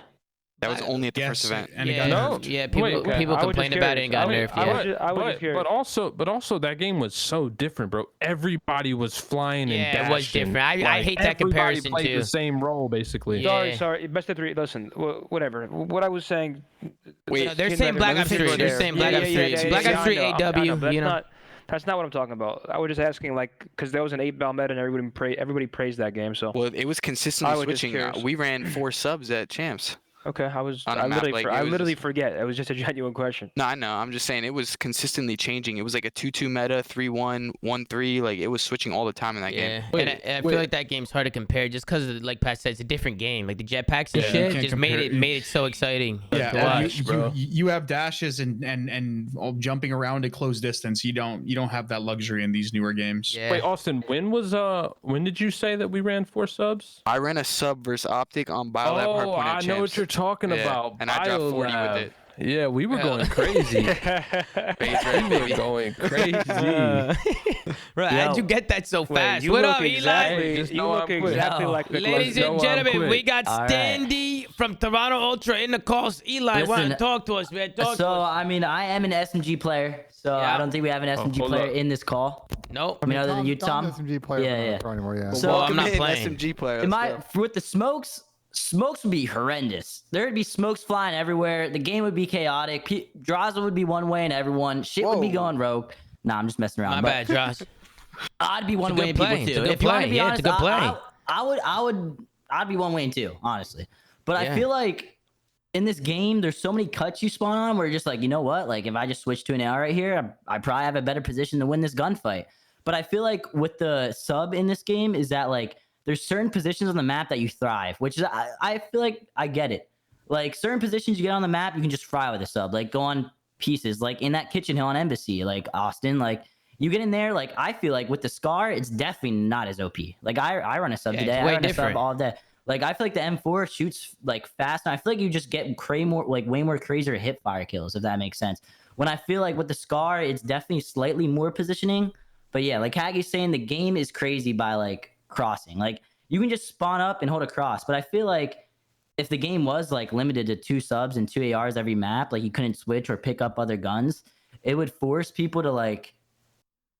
That was only at the first event. And it Yeah, got No. nerfed. yeah. People Wait, okay. people I was complained just about it and got curious. nerfed. I Yeah. was just but curious. also that game was so different, bro. Everybody was flying and Yeah, dashing. it was different. I Like, hate that everybody comparison played too. the same role basically. Yeah. Sorry. Best of 3. Listen, whatever. What I was saying. Wait, No, they're Team saying Reddit, Black let Ops me 3. go They're there. saying Black Ops 3. Black Ops 3 I know, AW. but You know. that's not what I'm talking about. I was just asking, like, because there was an 8-ball meta and everybody praised that game. So Well, it was consistently I was just switching. curious. We ran 4 subs at champs. okay, On a I map, literally like, I it was literally just- forget. It was just a genuine question. No, I know. I'm just saying it was consistently changing. It was like a 2-2 meta, 3-1, 1-3. Like it was switching all the time in that game. Yeah, and I feel like that game's hard to compare just because, like Pat said, it's a different game. Like the jetpacks and Yeah, you shit can't just made compare- it so exciting. to Yeah, watch. you have dashes and all jumping around at close distance. You don't have that luxury in these newer games. Yeah. Wait, Austin, when did you say that we ran 4 subs? I ran a sub versus Optic on Biolab Hardpoint at I champs. know what you're talking Yeah, about. and I dropped 40 with Biolab. it. Yeah, we were going crazy. we were going crazy. Bro, how'd you get that so fast? What up, Eli? Just You know look I'm quick. exactly Yo. like the Ladies know and I'm gentlemen, quick. we got All right. Standy from Toronto Ultra in the calls. Eli, why don't you Listen, talk to us, man? Talk to So, us. I mean, I am an SMG player, so Yeah. I don't think we have an SMG hold player up. in this call. Nope. I mean, other than you, Tom. Tom's an SMG player. Yeah, but yeah. not pro anymore, yeah. So- Well, I'm Welcome not in, playing. SMG player. Am let's I go. with the smokes? Smokes would be horrendous. There would be smokes flying everywhere. The game would be chaotic. Draza would be one way, and everyone shit would be Whoa. going rogue. Nah, I'm just messing around. My but bad, Josh. I'd be one good way, and people play. It's a too. good If you want play. to be Yeah, honest, it's a good play. I'd be one way and two, honestly. But Yeah. I feel like in this game, there's so many cuts you spawn on where you're just like, you know what? Like if I just switch to an AR right here, I probably have a better position to win this gunfight. But I feel like with the sub in this game is that like there's certain positions on the map that you thrive, which is I feel like I get it. Like certain positions you get on the map, you can just fry with a sub. Like go on pieces, like in that kitchen hill on Embassy, like Austin, like you get in there. Like I feel like with the Scar, it's definitely not as OP. Like I run a sub Yeah, today. it's I way run different. a sub all day. Like I feel like the M4 shoots like fast, and I feel like you just get way more crazier hip fire kills, if that makes sense. When I feel like with the Scar, it's definitely slightly more positioning. But yeah, like Haggie's saying, the game is crazy by like crossing. Like you can just spawn up and hold a cross. But I feel like if the game was like limited to 2 subs and 2 ARs every map, like you couldn't switch or pick up other guns, it would force people to like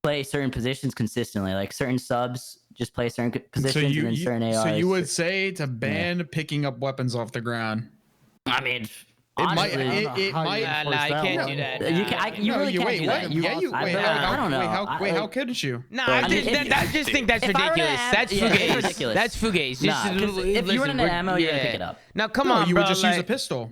play certain positions consistently. Like certain subs just play certain positions and then certain ARs. So you would say to ban picking up weapons off the ground. I mean, It might. honestly, It How you might. enforce Nah, you that can't one. do that. you Nah. can. You No, really can't wait, do what? that. Yeah, you. I Wait, feel like- I don't know. how couldn't you? No, I I mean, just think that's if I were to ridiculous. have- That's yeah, it's fugazi. ridiculous. That's fugazi. Nah, 'cause if you run into ammo, you're gonna pick it up. Now come No, on, you bro. would just use a like- pistol.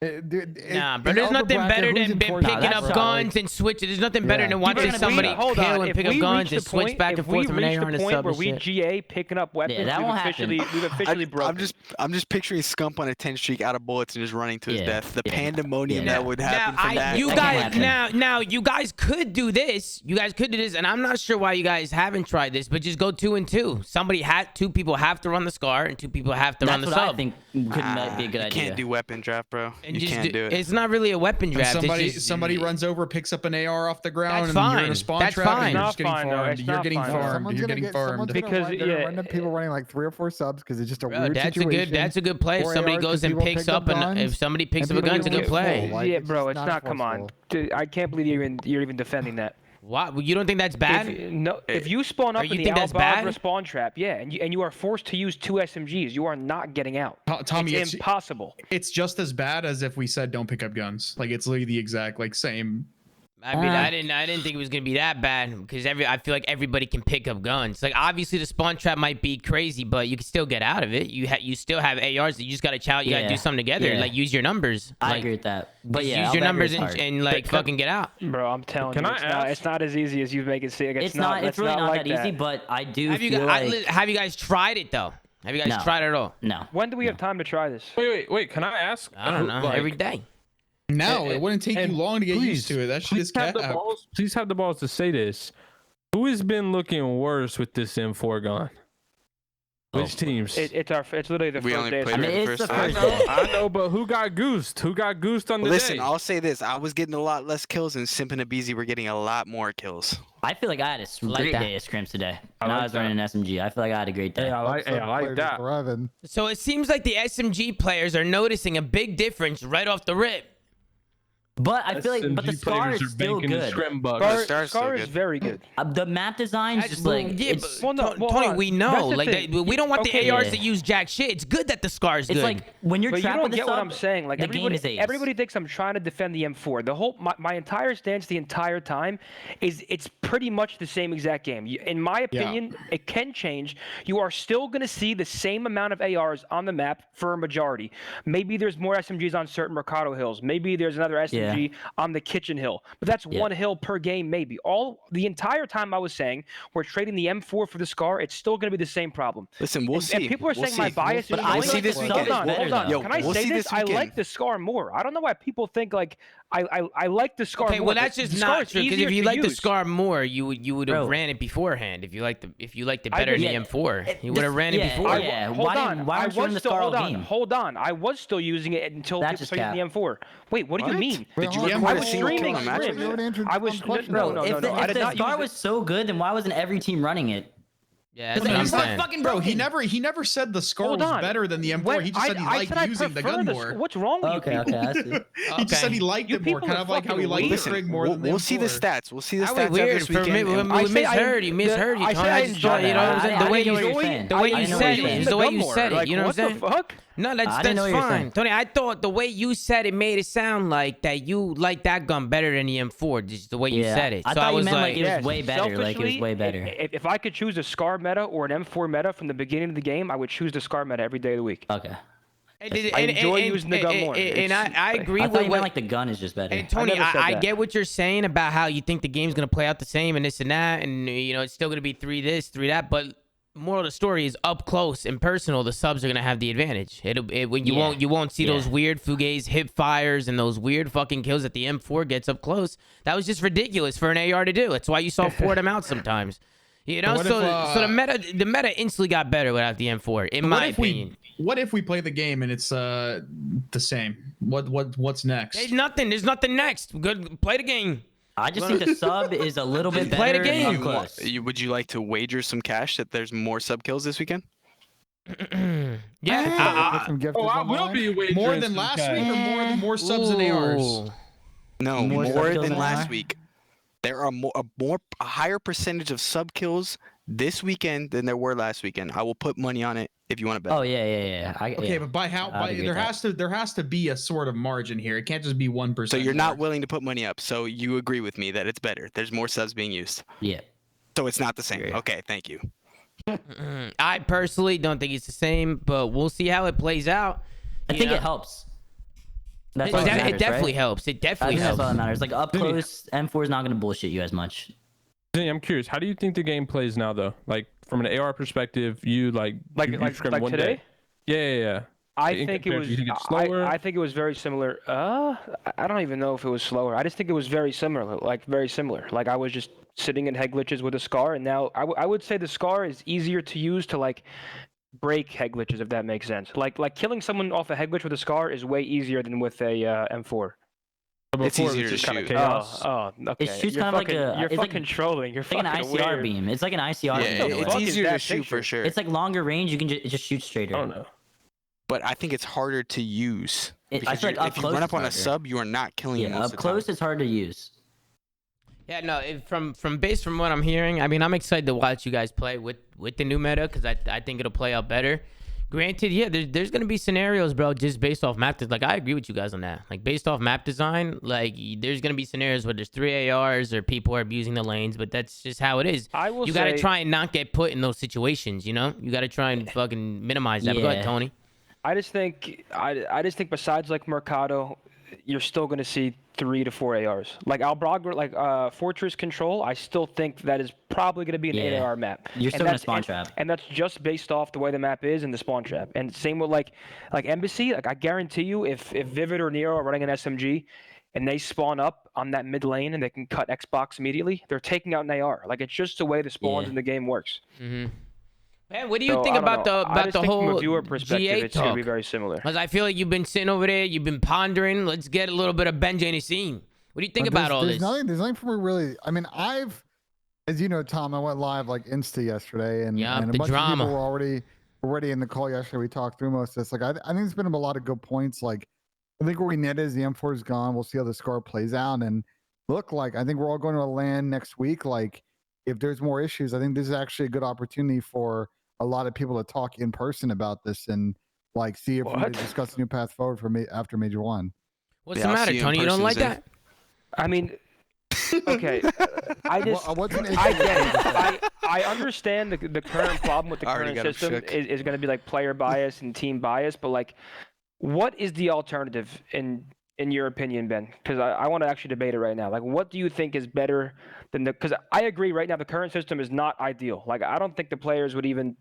Nah, but there's nothing better than picking that, up bro. guns and switching. There's nothing better Yeah. than People are watching gonna somebody hold kill on. and If pick up we guns reach and the switch point- back and if we forth from an reach AR and the a point sub where and we shit. GA picking up weapons, that won't happen. we've officially broken. I'm just picturing Scump on a 10 streak out of bullets and just running to his Yeah, death. The yeah. pandemonium Yeah. that would Now, happen from that. you That guys, can't happen. now, you guys could do this. You guys could do this, and I'm not sure why you guys haven't tried this, but just go 2 and 2. Two people have to run the Scar, and 2 people have to run That's the what sub. I think could be a good you idea. can't do weapon draft, bro. And You just can't do it. It's not really a weapon draft. Somebody runs over, picks up an AR off the ground, That's and then you're in fine. a spawn That's trap, fine. and you're It's just getting not fine, though. farmed. It's You're not getting fine. farmed. Someone's You're gonna getting get someone's farmed. gonna Because, run, they're gonna yeah, run into people running like 3 or 4 subs because it's just a Bro, weird that's situation. that's a good play. If 4 somebody ARs goes 'cause and people picks pick up, and guns, if somebody picks up and a gun, it's a people good get play. full. Like, Yeah, it's bro, just it's not. Come on, enforceable. I can't believe you're even defending that. Why? You don't think that's bad? If you spawn up you in the think that's outbound bad? respawn trap, yeah, and you are forced to use 2 SMGs, you are not getting out. Tommy, it's impossible. It's just as bad as if we said don't pick up guns. Like it's literally the exact like same. I mean, I didn't think it was gonna be that bad because I feel like everybody can pick up guns. Like obviously the spawn trap might be crazy, but you can still get out of it. You still have ARs that you just gotta challenge. You gotta do something together. Yeah. Like use your numbers. I Like, agree with that. But just yeah, use your I'll bet numbers it's hard. and like fucking get out. Bro, I'm telling Can you, I ask- it's not as easy as you make it seem. It's not. It's really not like that easy. But I do Have you feel like have you guys tried it though? Have you guys No. tried it at all? no. When do we have time to try this? Wait. Can I ask? I don't know. Like, Every day. No, it wouldn't take you and long to get used please, to it. That shit is please have cat. the balls. Please have the balls to say this. Who has been looking worse with this M4 gun? Which teams? It's literally the We first only day. played I mean, it it's the first first time. day. I know, but who got goosed? Who got goosed on the Listen, day? I'll say this: I was getting a lot less kills, and Simp and Abizi were getting a lot more kills. I feel like I had a great that. day of scrims today. I And I like was running an SMG. I feel like I had a great day. Hey, I like Played that. with Revan. So it seems like the SMG players are noticing a big difference right off the rip. But I feel like, but the SMG Scar players is are still banking the good. scrim bucks. Scar- Star's Scar so is good. very good. The map design's just Well, like yeah, it's. but Well, no, well, Tony, hold on. we That's know, the like thing. we don't want Okay, the ARs yeah. that use jack shit. It's good that the Scar's good. It's like when you're But you trapped don't with the get what sub, I'm saying. Like the game is ace. everybody thinks I'm trying to defend the M4. The whole my entire stance the entire time is it's pretty much the same exact game. In my opinion, it can change. You are still going to see the same amount of ARs on the map for a majority. Maybe there's more SMGs on certain Mercado hills. Maybe there's another SMG on the kitchen hill. But that's one hill per game, maybe. The entire time I was saying we're trading the M4 for the Scar, it's still going to be the same problem. Listen, we'll see. And people are We'll saying my see. bias But is I annoying. see this Hold weekend. on, hold on. Yo, Can I we'll say see this? this I weekend. like the Scar more. I don't know why people think like I like the Scar okay, more. well that's The just Scar not is true. Because easier if you to like the use. Scar more, you would have Bro. ran it beforehand. If you liked it I better than just- the M4, you would have ran it yeah, before. yeah. Hold Why on. why aren't you running the Scar all game? Hold on. I was still using it until That's people just started using the M4. Wait, what do you What? mean? Did you Wait, record I a was single kill streaming in a match? scrims. You already answered I one was question. no, Bro, no, if no. I if did the not Scar use was it. so good, then why wasn't every team running it? Yeah, that's It's what I'm like, it's saying. fucking Bro, broken. he never said the Scar Hold was on. better than the M4. When He just said he liked said I using the prefer gun more. What's wrong with Okay, you people? okay, I see. He just said he liked You it more, people kind are of like how he fucking liked the weird. Trig more than the We'll see the M4. stats. We'll see the That stats was after weird this for me. weekend. and- I We say I- misheard you. Misheard you. I Tony. say I just enjoy thought, you know what I'm that. saying? I The way didn't know what you were you saying. the way I you didn't know what said you were it. saying. The way you More. said it. Like, You know what I'm saying? the fuck? No, I that's didn't know what you were fine. saying. Tony, I thought the way you said it made it sound like that you like that gun better than the M4, just the way you Yeah, said it. I So thought I you was meant like, like it was way better. Like it was Selfishly, way better. If I could choose a Scar meta or an M4 meta from the beginning of the game, I would choose the Scar meta every day of the week. Okay. I enjoy using the gun more. And I agree I with thought you what meant like the gun is just better. And Tony, never said I that. get what you're saying about how you think the game's gonna play out the same and this and that, and you know it's still gonna be 3 this, 3 that. But moral of the story is up close and personal, the subs are gonna have the advantage. When you Yeah. won't see those Yeah. weird fugaze hip fires and those weird fucking kills that the M4 gets up close. That was just ridiculous for an AR to do. That's why you saw 4 of them out sometimes. You know, What so if, so the meta instantly got better without the M4, in my opinion. What if we play the game and it's the same? What's next? There's nothing next. Good, play the game. I just think the sub is a little bit Play the better game. up close. Would you like to wager some cash that there's more sub kills this weekend? Yeah. Put some gifters Oh, I on will mine. be wagering More than some last cash. week or more subs and ARs? Ooh. No, More more, sub kills than than last AR? week. There are a higher percentage of sub kills this weekend than there were last weekend. I will put money on it if you want to bet. Oh yeah. Okay, but by how? I would agree There with that. has to be a sort of margin here. It can't just be 1%. So you're not more. willing to put money up. So you agree with me that it's better. There's more subs being used. Yeah. So it's not the same. Agree. Okay, thank you. I personally don't think it's the same, but we'll see how it plays out. I You think know? it helps. That's It, all that de- matters, it definitely right? helps. It I definitely think that's helps. all that matters. Like up Dude. close, M4 is not gonna bullshit you as much. I'm curious. How do you think the game plays now, though? Like from an AR perspective, you you scrim one today? day? Yeah. I In think it comparison, was. you think it's slower? I think it was very similar. I don't even know if it was slower. I just think it was very similar. Like very similar. Like I was just sitting in head glitches with a Scar, and now I would say the Scar is easier to use to like break head glitches, if that makes sense. Like killing someone off a head glitch with a Scar is way easier than with a M4. But It's before, it easier was to just kind of shoot. chaos. Okay. It shoots You're kind of like fucking- a- You're it's like- fucking trolling. You're It's like an fucking ICR weird. beam. It's like an ICR Yeah, beam. in a the it's fuck way. is easier to that shoot picture? for sure. It's like longer range. You can just shoot straighter. I don't know. But I think it's harder to use. I because feel like you're- up if you close run it's up on a harder. sub, you are not killing it Yeah, most up of the close time. it's hard to use. Yeah, no. From what I'm hearing, I mean, I'm excited to watch you guys play with the new meta because I think it'll play out better. Granted, yeah, there's gonna be scenarios, bro, just based off map. Like I agree with you guys on that. Like based off map design, like there's gonna be scenarios where there's 3 ARs or people are abusing the lanes, but that's just how it is. I will You gotta say- try and not get put in those situations. You know, you gotta try and fucking minimize that. But go ahead, Yeah. Tony. I just think besides like Mercado, you're still gonna see 3 to 4 ARs. Like Albraga, like Fortress Control, I still think that is probably gonna be an 8 Yeah. AR map. You're still And gonna that's- spawn and- trap. And that's just based off the way the map is and the spawn trap. And same with like Embassy. Like I guarantee you, if Vivid or Nero are running an SMG, and they spawn up on that mid lane and they can cut Xbox immediately, they're taking out an AR. Like it's just the way the spawns Yeah. in the game works. Mm-hmm. Man, what do you So, think I don't about know. the I about just the think from a whole viewer perspective, GA it's gonna be talk? very similar. Because I feel like you've been sitting over there, you've been pondering. Let's get a little bit of Benji and Asim. What do you think about all this? There's nothing for me really. I mean, as you know, Tom, I went live like Insta yesterday, and Yup, and a the bunch of drama. people were already in the call yesterday. We talked through most of this. Like, I think there's been a lot of good points. Like, I think where we net is the M4 is gone. We'll see how the score plays out. And look, like, I think we're all going to land next week. Like, if there's more issues, I think this is actually a good opportunity for a lot of people to talk in person about this and like see if we What? discuss a new path forward for me after Major One. What's Yeah, the I'll matter, see you in Tony? You don't person, like Zay. that? I mean, okay. I just What's an issue? I get it. I understand the current problem with the Already current got him system shook. is going to be like player bias and team bias, but like, what is the alternative in your opinion, Ben? Because I want to actually debate it right now. Like, what do you think is better than the? Because I agree right now the current system is not ideal. Like, I don't think the players would even.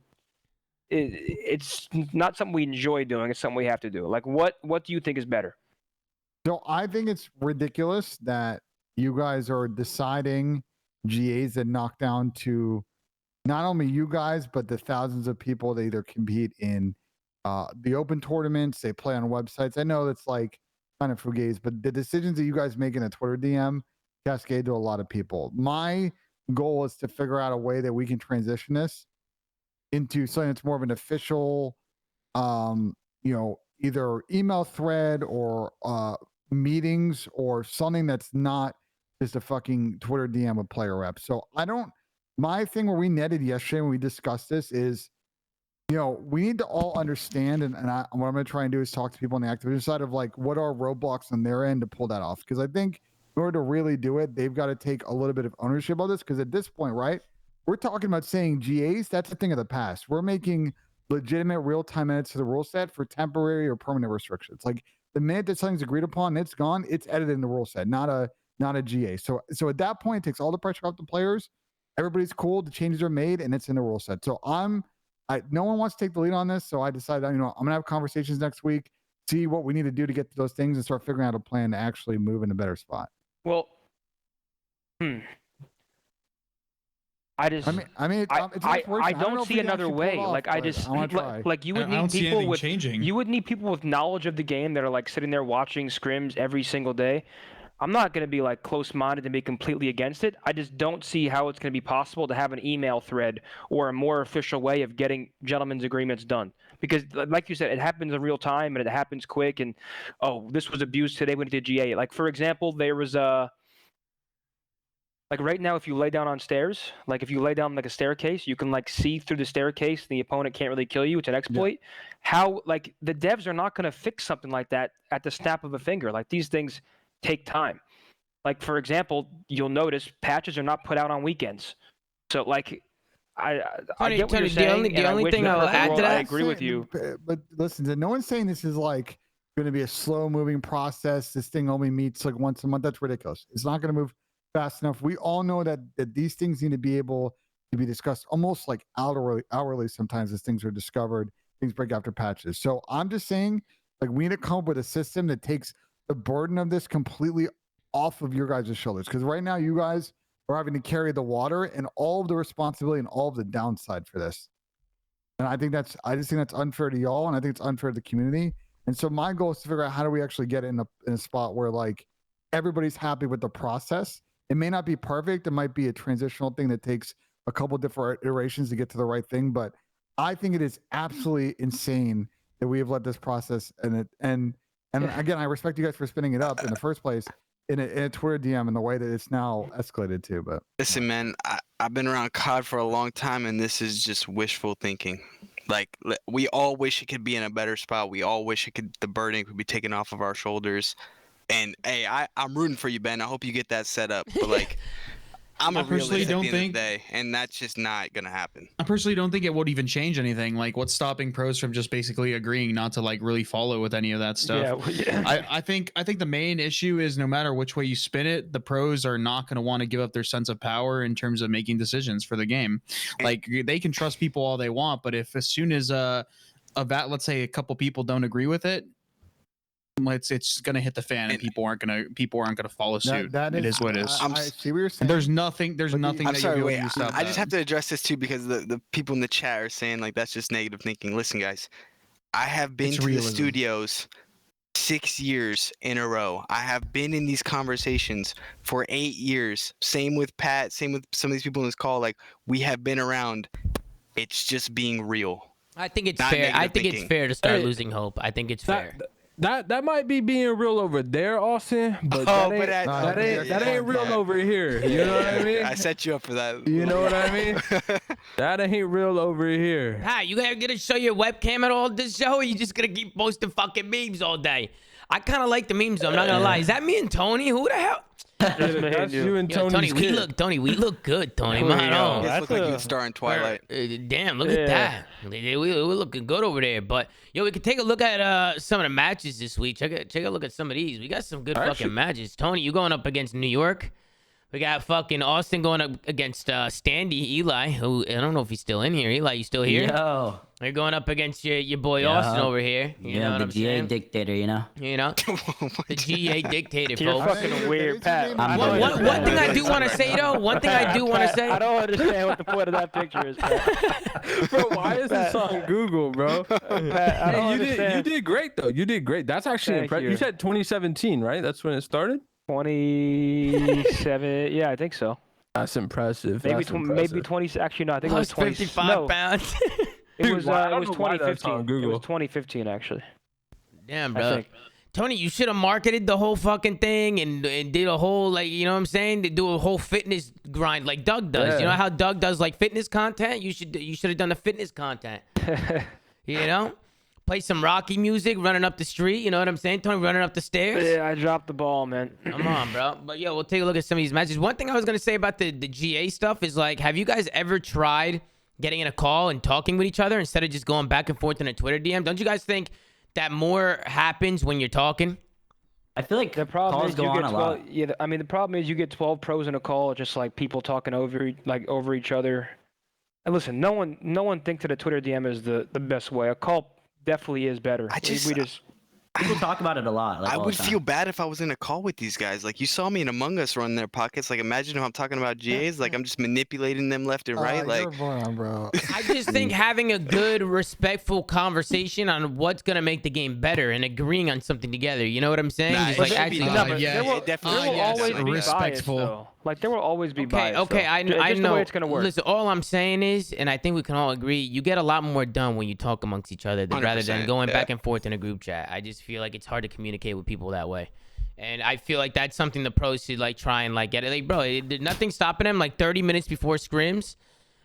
It's not something we enjoy doing. It's something we have to do. Like, what do you think is better? So I think it's ridiculous that you guys are deciding GAs that knock down to not only you guys, but the thousands of people that either compete in the open tournaments, they play on websites. I know that's like kind of fugazi, but the decisions that you guys make in a Twitter DM cascade to a lot of people. My goal is to figure out a way that we can transition this into something that's more of an official, either email thread or meetings or something that's not just a fucking Twitter DM with player rep. So my thing where we netted yesterday when we discussed this is, we need to all understand, and what I'm going to try and do is talk to people on the activation side of like, what are roadblocks on their end to pull that off? Because I think in order to really do it, they've got to take a little bit of ownership of this. Because at this point, right, we're talking about saying GAs, that's a thing of the past. We're making legitimate real-time edits to the rule set for temporary or permanent restrictions. Like the minute that something's agreed upon, it's gone, it's edited in the rule set, not a GA. So at that point, it takes all the pressure off the players. Everybody's cool, the changes are made, and it's in the rule set. So no one wants to take the lead on this, so I decided, I'm gonna have conversations next week, see what we need to do to get to those things, and start figuring out a plan to actually move in a better spot. Well, I just. I don't see another way. Like I just like you would need people with changing. you would need people with knowledge of the game that are like sitting there watching scrims every single day. I'm not going to be like close-minded and be completely against it. I just don't see how it's going to be possible to have an email thread or a more official way of getting gentlemen's agreements done. Because like you said, it happens in real time and it happens quick. And this was abused today when it did GA. Like for example, there was like right now, if you lay down on stairs, like if you lay down like a staircase, you can like see through the staircase. And the opponent can't really kill you. It's an exploit. Yeah. How like the devs are not going to fix something like that at the snap of a finger. Like these things take time. Like for example, you'll notice patches are not put out on weekends. So like I get what you're saying. The only thing I'll add to that, I agree with you. But listen, no one's saying this is like going to be a slow moving process. This thing only meets like once a month. That's ridiculous. It's not going to move fast enough. We all know that these things need to be able to be discussed almost like hourly sometimes as things are discovered, things break after patches. So I'm just saying, like, we need to come up with a system that takes the burden of this completely off of your guys' shoulders. Because right now you guys are having to carry the water and all of the responsibility and all of the downside for this. And I just think that's unfair to y'all, and I think it's unfair to the community. And so my goal is to figure out how do we actually get in a spot where like everybody's happy with the process. It may not be perfect. It might be a transitional thing that takes a couple different iterations to get to the right thing. But I think it is absolutely insane that we have let this process and again, I respect you guys for spinning it up in the first place in a Twitter DM in the way that it's now escalated to. But listen, man, I've been around COD for a long time, and this is just wishful thinking. Like we all wish it could be in a better spot. We all wish the burden could be taken off of our shoulders. And hey, I'm rooting for you, Ben. I hope you get that set up. But like, I'm a realist at the end of the day, and that's just not gonna happen. I personally don't think it would even change anything. Like, what's stopping pros from just basically agreeing not to like really follow with any of that stuff? Yeah. I think the main issue is no matter which way you spin it, the pros are not going to want to give up their sense of power in terms of making decisions for the game. Like, they can trust people all they want, but if as soon as let's say a couple people don't agree with it, it's gonna hit the fan, and people aren't gonna follow suit. That it is what it is. I see what you're saying. And there's nothing I'm that sorry, you'll be wait. able to stop I just that. have to address this too because the people in the chat are saying like that's just negative thinking. Listen, guys, I have been It's to realism. the studios 6 years in a row. I have been in these conversations for 8 years. Same with Pat. Same with some of these people in this call. Like we have been around. It's just being real. I think it's Not fair. I negative think it's thinking. fair to start Hey, losing hope. I think it's fair. That might be being real over there, Austin, but Oh, that ain't, but that ain't real over here. You know what I mean? I set you up for that. You know what I mean? That ain't real over here. Pat, you guys gonna show your webcam at all this show, or you just gonna keep posting fucking memes all day? I kind of like the memes, though. I'm not gonna lie. Is that me and Tony? Who the hell? That's you and Yo, Tony's Tony, kid. we look good, Tony. There we Man, go. oh. You guys look like you'd star in Twilight. Damn, look at that. We're looking good over there. But yo, we could take a look at some of the matches this week. Take a look at some of these. We got some good fucking matches. Tony, you going up against New York? We got fucking Austin going up against Standy Eli, who I don't know if he's still in here. Eli, you still here? Yo. You're going up against your boy Austin over here. You know what the I'm GA saying? dictator, you know. You know, the GA dictator, You're folks. fucking weird, Pat. I'm One thing I do want to say though, I don't understand what the point of that picture is, Pat. Bro, why is this on Google, bro? Pat, I don't You understand. did great though. You did great. That's actually Thank impressive. you. You said 2017, right? That's when it started. 27. Yeah, I think so. That's impressive. Maybe That's maybe 20. Actually, no. I think it was Plus 20. 55 No, pounds. it was I it don't was know why that's 2015. on It Google. was 2015 actually. Damn, I bro. think. Tony, you should have marketed the whole fucking thing and did a whole, like, you know what I'm saying? They do a whole fitness grind like Doug does. Yeah. You know how Doug does like fitness content? You should have done the fitness content. You know? Play some Rocky music, running up the street. You know what I'm saying, Tony? Running up the stairs. Yeah, I dropped the ball, man. Come on, bro. But yeah, we'll take a look at some of these matches. One thing I was gonna say about the GA stuff is like, have you guys ever tried getting in a call and talking with each other instead of just going back and forth in a Twitter DM? Don't you guys think that more happens when you're talking? I feel like The problem calls is go you on get a 12. lot. Yeah, I mean the problem is you get 12 pros in a call, just like people talking over each other. And listen, no one thinks that a Twitter DM is the best way. A call definitely is better. People talk about it a lot. Like, I all would the time. feel bad if I was in a call with these guys. Like you saw me in Among Us run their pockets. Like imagine if I'm talking about GAs. Like I'm just manipulating them left and right. Like You're born, bro. I just think having a good, respectful conversation on what's gonna make the game better and agreeing on something together. You know what I'm saying? Nah, Just it like should be actually. done. No, but but yeah, there will, it definitely there will yes, always be respectful. bias, though. Like there will always be bias. Okay, though. I Just know. the way it's gonna work. Listen, all I'm saying is, and I think we can all agree, you get a lot more done when you talk amongst each other rather than 100%, going yeah. back and forth in a group chat. I just feel like it's hard to communicate with people that way. And I feel like that's something the pros should like try and like get it. Like, bro, nothing's stopping them. Like 30 minutes before scrims,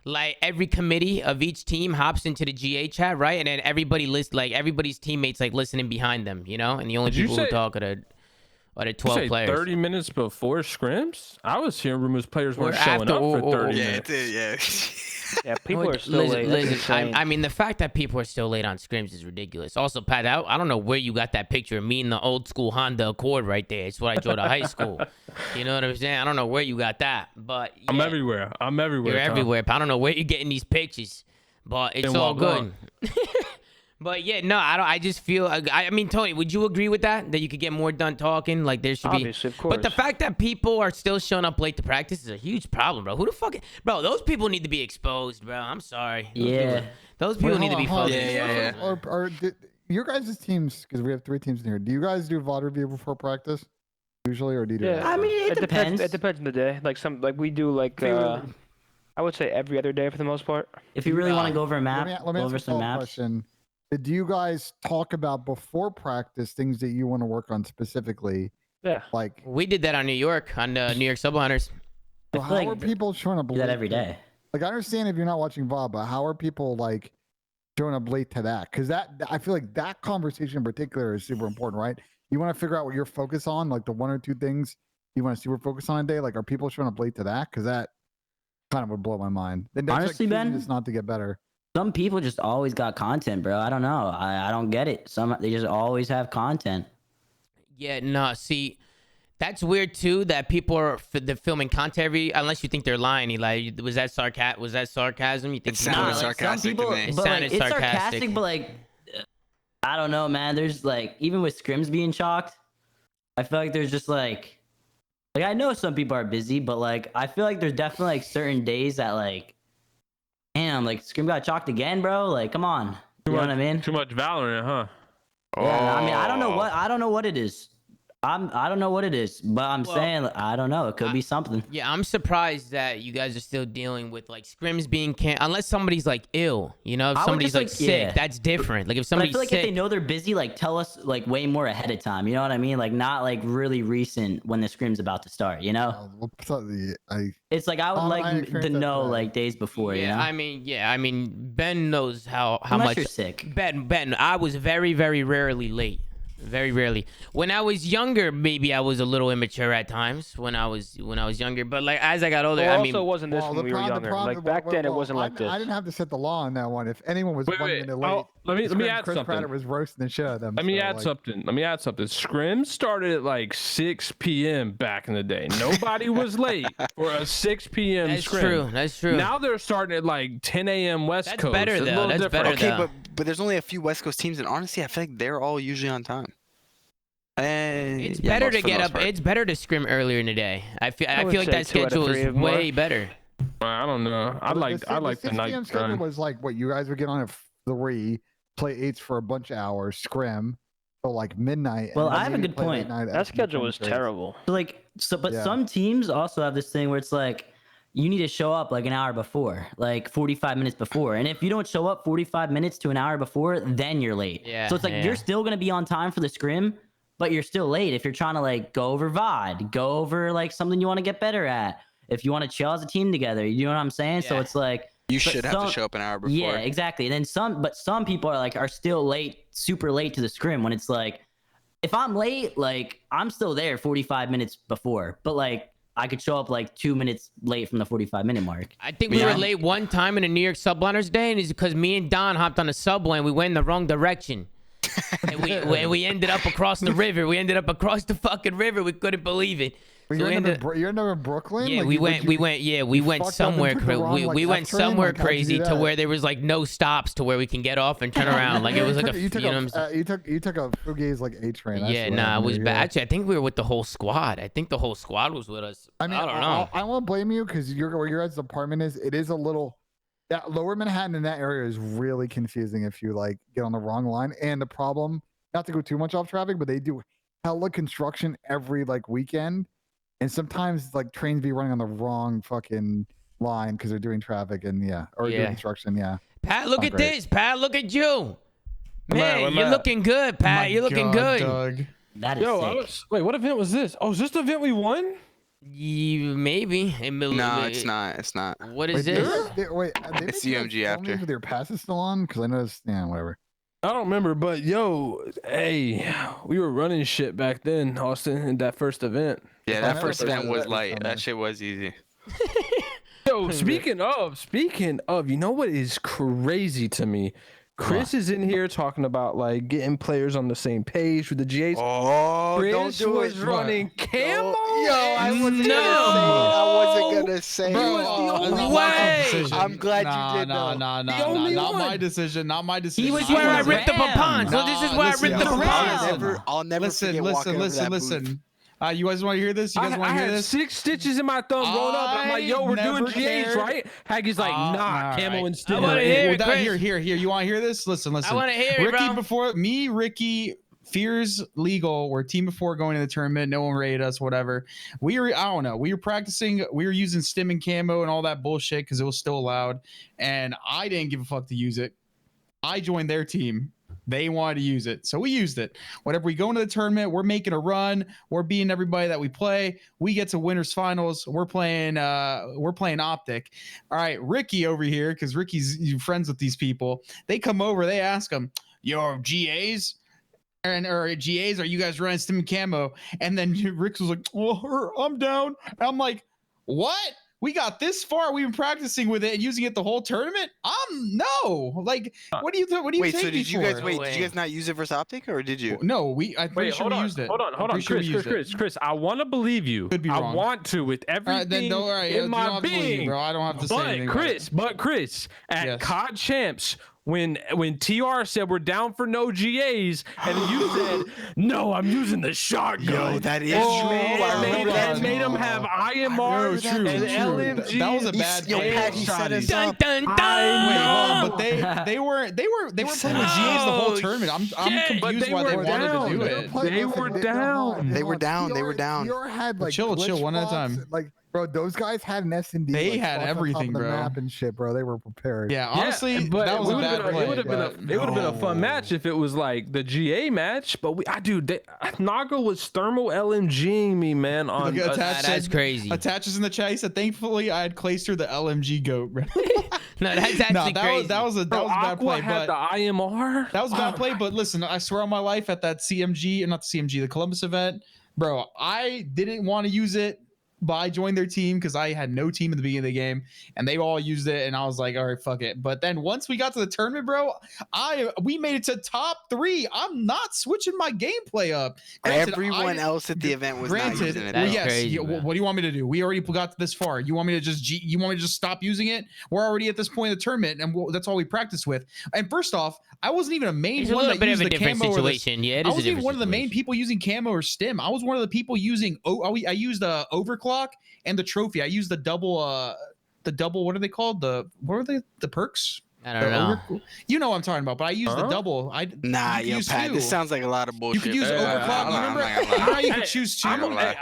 like every committee of each team hops into the GA chat, right? And then everybody's teammates like listening behind them, you know? And the only Did you people who say- talk are the You 12 say players. 30 minutes before scrims? I was hearing rumors players weren't Or showing after, up for or- 30 yeah, minutes. yeah. Yeah, people are still late. That's insane. I mean, the fact that people are still late on scrims is ridiculous. Also, Pat, I don't know where you got that picture of me in the old school Honda Accord right there. It's what I drove to high school. You know what I'm saying? I don't know where you got that, but I'm yeah, everywhere. I'm everywhere. You're Tom. everywhere. But I don't know where you're getting these pictures, but it's In all good. Wahlberg. But yeah, no, I don't. I just feel. I mean, Tony, would you agree with that? That you could get more done talking? Like there should Obviously, be. of course. But the fact that people are still showing up late to practice is a huge problem, bro. Who the fuck? Bro, those people need to be exposed, bro. I'm sorry. Those people need to be hold on, fucking Yeah, yeah, exposed. yeah. Or your guys' teams, because we have 3 teams in here, do you guys do VOD review before practice? Usually, or do you do Yeah, that? I mean, it depends. It depends on the day. Like we do like I would say every other day for the most part. If you really want to go over a map, Let me go ask over a some follow-up maps. question. Do you guys talk about before practice things that you want to work on specifically? Yeah. Like, We did that on New York, on New York Sub Hunters. so I how feel are like people showing up do that late every to- day. Like, I understand if you're not watching VOD, but how are people like showing up late to that? Because I feel like that conversation in particular is super important, right? You want to figure out what you're focused on, like the 1 or 2 things you want to super focus on a day. Like, are people showing up late to that? Because that kind of would blow my mind. Then that's Honestly, like Ben, it's not to get better. Some people just always got content, bro. I don't know. I don't get it. They just always have content. Yeah, no, see, that's weird too. That people are they're filming content unless you think they're lying. Eli, was that sarcasm? You think It sounded people are- sarcastic some people, to me. It but like, sounded it's sarcastic. sarcastic, but like I don't know, man. There's like, even with scrims being chalked, I feel like there's just like I know some people are busy, but like I feel like there's definitely like certain days that like, damn, like scrim got chalked again, bro. Like, come on. You know what I mean? Too much Valorant, huh? Yeah, I mean, I don't know what it is. I don't know what it is, but I'm saying I don't know. It could be something. Yeah, I'm surprised that you guys are still dealing with like scrims being unless somebody's like ill, you know, if somebody's like sick, that's different. Like if But I somebody's feel like sick, if they know they're busy, like tell us like way more ahead of time. You know what I mean? Like not like really recent when the scrim's about to start. You know? It's like I would like to know like days before. yeah, You know? I mean, Ben knows how Unless much you're sick. Ben, I was very, very rarely late. Very rarely. When I was younger, maybe I was a little immature at times when I was younger. But like as I got older, Well, I mean, also wasn't this when we were younger. Like back then, it wasn't like this. I didn't have to set the law on that one. If anyone was 1 minute late, let me add Chris something. Pratt was roasting the shit out of them. Let me add something. Scrim started at like 6 p.m. back in the day. Nobody was late for a 6 p.m. that's scrim. true. That's true. Now they're starting at like 10 a.m. West That's Coast. better, It's a though. little That's different. better, Okay, though. but there's only a few West Coast teams, and honestly, I feel like they're all usually on time. It's better to get up. It's better to scrim earlier in the day. I feel like that schedule is way better. I don't know. I like the 6 night p.m. schedule grind. was like what you guys would get on at 3, play 8s for a bunch of hours, scrim till like midnight. Well, and then I have a maybe good play late point. night That after schedule the was trades. terrible. But Yeah. some teams also have this thing where it's like you need to show up like an hour before, like 45 minutes before. And if you don't show up 45 minutes to an hour before, then you're late. Yeah, So it's like you're still gonna be on time for the scrim, but you're still late if you're trying to like go over VOD, go over like something you want to get better at. If you want to chill as a team together, you know what I'm saying? So Yeah. it's like You but should have to show up an hour before. Yeah, exactly. And then some people are still late, super late to the scrim when it's like, if I'm late, like I'm still there 45 minutes before, but like I could show up like 2 minutes late from the 45-minute mark. I think we were late one time in a New York Subliners day, and it's because me and Don hopped on a subway and we went in the wrong direction. And we ended up across the river. We ended up across the fucking river. We couldn't believe it. But So you're we ended- in Brooklyn? Yeah, Like, we you- went fucked up somewhere and took the wrong, like, we went F train? somewhere Like, how'd you do crazy to that? where there was like no stops to where we can get off and turn around. Like it was like a you took you know what I'm saying? you took a Fugazi like A train. Yeah, nah, it was bad. Actually, I think we were with the whole squad. I think the whole squad was with us. I mean, I don't know. I won't blame you because where your guys' apartment is. It is a little. That Lower Manhattan in that area is really confusing if you like get on the wrong line. And the problem, not to go too much off traffic, but they do hella construction every like weekend, and sometimes like trains be running on the wrong fucking line because they're doing traffic and doing construction. Yeah. Pat, look Not at great. this. Pat, look at you. Man, where you're at? looking good, Pat. You're looking good. Doug. That is sick. Wait, what event was this? Oh, is this the event we won? Maybe. No, it's not. It's not. What is Wait, this? they It's make, like, UMG after. filming with their passes still on because I noticed. Yeah, whatever. I don't remember, but hey, we were running shit back then, Austin, in that first event. Yeah, I that know first they event did was that light. summer. That shit was easy. Yo, speaking of, you know what is crazy to me? Chris is in here talking about like getting players on the same page with the GAs. Oh, Chris was running camo. I wasn't gonna say it. No way. I'm glad you did, though. Not one. my decision. Not my decision. He was where I ripped the Ram. papans. So this is where I ripped the papans. I'll never forget walking over that booth. Listen. You guys want to hear this? You guys I want to hear had this? 6 stitches in my thumb growing up. And I'm like, yo, we're doing never GAs, cared. right? Haggie's like, nah, all camo right. instead. I wanna hear it, Chris. Here. You want to hear this? Listen. I want to hear it, Ricky, bro. before me, Ricky, Fears, Legal, we're team before going to the tournament. No one rated us, whatever. We were practicing. We were using stim and camo and all that bullshit because it was still allowed. And I didn't give a fuck to use it. I joined their team. They wanted to use it, so we used it. Whenever we go into the tournament, we're making a run. We're beating everybody that we play. We get to winners finals. We're playing Optic. All right, Ricky over here, because Ricky's friends with these people. They come over. They ask him, "Your GAs?" or GAs, are you guys running stim and camo? And then Rick was like, "Oh, I'm down." And I'm like, "What? We got this far. We've been practicing with it and using it the whole tournament." No. Like, what do you think? What do you Wait, take so me did you guys for? did you guys not use it versus Optic, or did you? No, I'm pretty sure we used it. Hold on, I'm pretty sure we used it. Chris. I want to believe you. Could be I wrong. want to with All everything right, then don't worry. in my believe being. you, bro. I don't have to say anything. But Chris, at Yes. COD Champs, when TR said we're down for no GAs, and then you said no, I'm using the shotgun. Yo, that is And true. it made, that. it made him have IMR True, and true. LMG. That was a bad Yo, play. Pat, he set us Dun, up. dun, dun. Wait, hold on, but they weren't playing with GAs the whole Oh, tournament. I'm shit. But confused they why they were wanted down. to do They it. They were down. They were down. They were down. TR had like Chill, glitch one at a box, time. Like, bro, those guys had an S&D. They like, had spots on top everything, of the bro. map and shit, bro. They were prepared. Yeah, honestly, but that was a bad play. It would have been a fun match if it was like the GA match. But Naga was thermal LMGing me, man. On Look, That's crazy. Attaches in the chat. He said, "Thankfully, I had Clayster the LMG goat." Bro. No, that's actually crazy. that was a bad Aqua play. had But the IMR. that was a bad play. But listen, I swear on my life, at that CMG, not the CMG, the Columbus event, bro, I didn't want to use it. But I joined their team because I had no team at the beginning of the game, and they all used it, and I was like, all right, fuck it. But then once we got to the tournament, bro, we made it to top 3. I'm not switching my gameplay up. Granted, Everyone else at the event was not Granted, using it. That's well, yes. crazy, bro. What do you want me to do? We already got this far. You want me to just stop using it? We're already at this point in the tournament, and that's all we practice with. And first off, I wasn't even a main It's a one little that bit used of a the different camo situation. Yeah, it I is a wasn't even different one of the main situation. people using camo or stim. I was one of the people using. I used the overclock and the trophy. I used the double. What are they called? What are the perks? I don't know. You know what I'm talking about, but I used the double. Nah, you could yo, use Pat, two. this sounds like a lot of bullshit. You could use overclock. I'm Remember not gonna lie. how you could Hey, choose two? I'm gonna lie.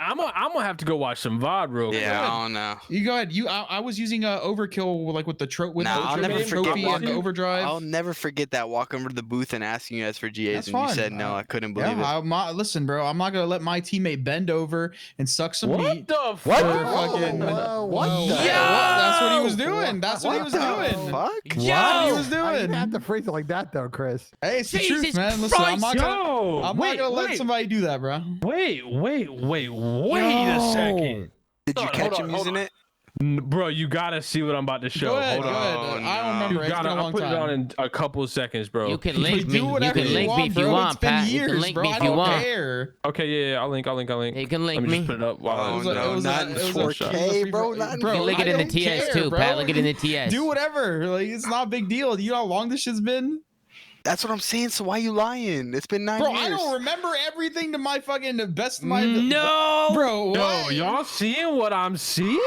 gonna have to go watch some VOD real quick. Yeah, I don't know. You go ahead. I was using overkill like with the I'll never forget trophy and walking. overdrive. I'll never forget that walk over to the booth and asking you guys for GAs That's when you fine. said no. I couldn't believe it. Listen, bro. I'm not gonna let my teammate bend over and suck some What meat. the for fuck? fucking- That's what he was doing. That's what he was doing. Fuck? That's what he was I doing. didn't have to phrase it like that, though, Chris. Hey, it's the Jesus truth, man. Listen, I'm not Christ. gonna, I'm not gonna let somebody do that, bro. Wait a second. Did you Hold catch on, him hold using on. it? Bro, you gotta see what I'm about to show. Go ahead, Hold go on. ahead. I don't remember. You It's been gotta, a I'll long put it on time. in a couple of seconds, bro. You can link me. Do You whatever can link me if you bro. want, It's been Pat. You years, can link bro. me I if you don't want. care. Okay, yeah, I'll link. You can link Let me me. just put it up. Wow. Oh, was a- no, it was a- not in it was a- 4K, bro. Not in Bro, You can link I it in the don't TS care, too, bro. Pat. Link it in the TS. Do whatever. Like it's not a big deal. Do you know how long this shit's been? That's what I'm saying. So why you lying? It's been 9 Bro, years. I don't remember everything to my fucking best of my. No. Bro, Yo, what? y'all seeing what I'm seeing?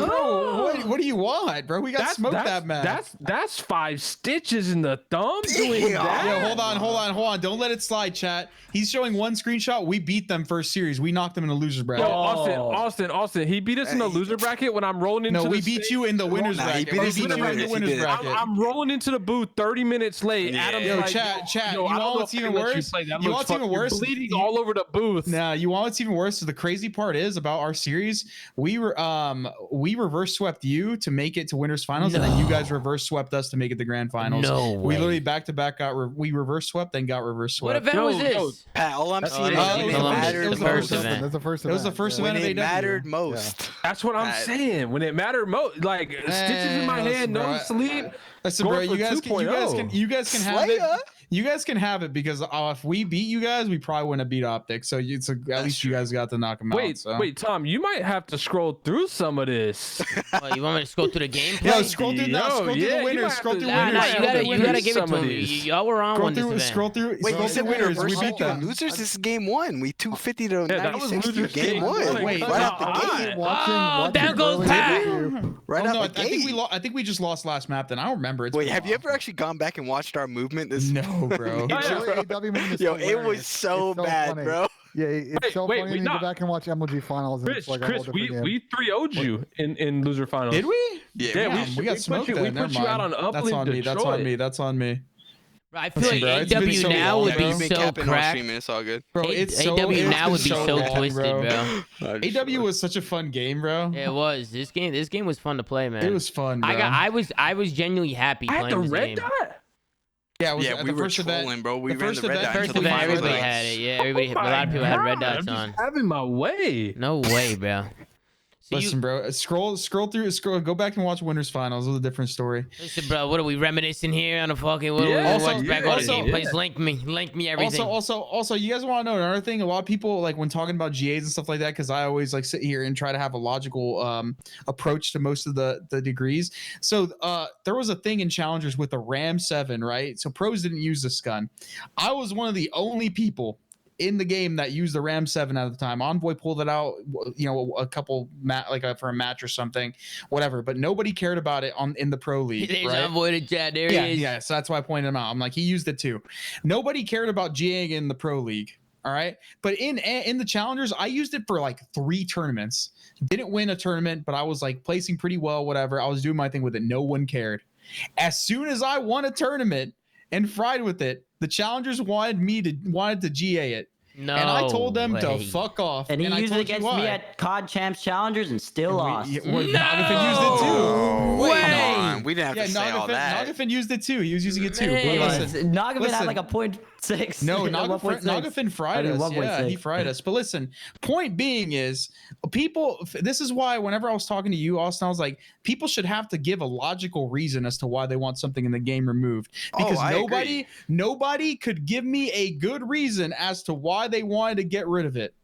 Bro, what do you want, bro? We got smoked that match. That's 5 stitches in the thumb doing Damn. that. Yo, hold on. Don't let it slide, chat. He's showing one screenshot. We beat them first series. We knocked them in the losers bracket. Yo, Austin. He beat us in the loser bracket when I'm rolling into No, the we beat you in the winners Nah, he bracket. beat We us in beat the you in the winners. He winners did. bracket. I'm rolling into the booth 30 minutes late. Yeah. Adam's Yo, like, chat, yo, you I don't want know what's if I even can let you worse? play. That You looks want what's even fucking- you're worse? bleeding all over the booth. Now, you want what's even worse? The crazy part is about our series. We reverse swept you to make it to winners finals, and then you guys reverse swept us to make it to grand finals. No We way. literally back to back we reverse swept, then got reverse What swept. event was Yo, this? Pat, all I'm seeing it is was when it Columbus. mattered It was the most. first event. That's the first It was event. the first When event of it AW. mattered most. That's what I'm saying. When it mattered most, like stitches in my listen, hand, no bro. sleep. Listen, Going bro, for you guys can 2.0. have it. Slayer? You guys can have it because if we beat you guys, we probably wouldn't have beat Optic. So at least you guys got to knock them out. Wait, Tom, you might have to scroll through some of this. What, you want me to scroll through the gameplay? Yo, scroll through Yo, the yeah, you winners. might Scroll have through to- Nah, winners. nah, you gotta give it Some to of me. these. Y'all were on one this event. Scroll through. Wait, Scroll you said through we winners. We reversed beat them. losers. This is game 1. We 250 to that was 96 losers game game 1. one. Wait, right out the come gate. on. Oh, down goes Pat. Right Oh, no, out the I think gate. I think we just lost last map. Then I don't remember. It's Wait, been a have you while. ever actually gone back and watched our movement? This No, bro. Yo, it was so bad, funny. bro. Yeah, it's so wait, funny. we You go not- back and watch MLG finals. And Chris, it's like a whole different game. we 3-0'd you in loser finals. Did we? Yeah, Yeah, we got put smoked. you- then. we Never put you out mind. on That's Uplink on me. That's Detroit. on me. That's on me. I feel Listen, bro, like it's been AW so now long, would bro. be You've been so capping all cracked. streaming. It's all good. Bro, it's so AW it's now been would be so long, twisted, bro. AW was such a fun game, bro. Yeah, it was. This game was fun to play, man. It was fun, bro. I was genuinely happy I had playing the this red game. dot. Yeah, it was Yeah, at we the were first event. trolling, bro. We the ran first the red event- dot First until the event, finals. everybody had it. Yeah, everybody. A lot of people had red dots I'm on. just having my way. No way, bro. So Listen, bro, scroll through, go back and watch Winners Finals. It was a different story. Listen, bro, what are we reminiscing here on a fucking? What Yeah, are we also- watch back on the also- game? Please link me everything. Also, you guys want to know another thing? A lot of people like when talking about GAs and stuff like that, because I always like sit here and try to have a logical approach to most of the degrees. So there was a thing in challengers with the Ram 7, right? So pros didn't use this gun. I was one of the only people in the game that used the Ram 7 at the time. Envoy pulled it out, a couple for a match or something, whatever. But nobody cared about it in the pro league. There's right? Envoy to chat. There he is. Yeah. So that's why I pointed him out. I'm like, he used it too. Nobody cared about GAing in the pro league. All right. But in the challengers, I used it for like 3 tournaments. Didn't win a tournament, but I was like placing pretty well, whatever. I was doing my thing with it. No one cared. As soon as I won a tournament and fried with it, the challengers wanted to GA it. No. And I told them to way. fuck off. And he I used it told you against why. me at COD Champs Challengers and still lost. Nagafin used it too. Oh, Wait. come on. We didn't have Yeah, to say all that. Nagafin used it too. He was using it too. Man. But listen, Nagafin listen. had like a 0.6. No, 1.6. Nagafin fried I mean, us. Yeah, 1.6. he fried us. But listen, point being is people. This is why whenever I was talking to you, Austin, I was like, people should have to give a logical reason as to why they want something in the game removed. Because I agree. nobody could give me a good reason as to why they wanted to get rid of it.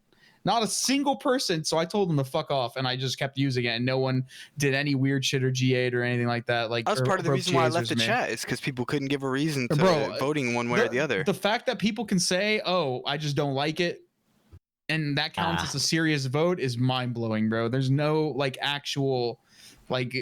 Not a single person. So I told them to fuck off, and I just kept using it, and no one did any weird shit or GA'd or anything like that. Like That was part of the broke reason why I GAs left the me. chat. Is because people couldn't give a reason to Bro, voting one way or the other. The fact that people can say, "Oh, I just don't like it," and that counts as a serious vote is mind blowing, bro. There's no like actual like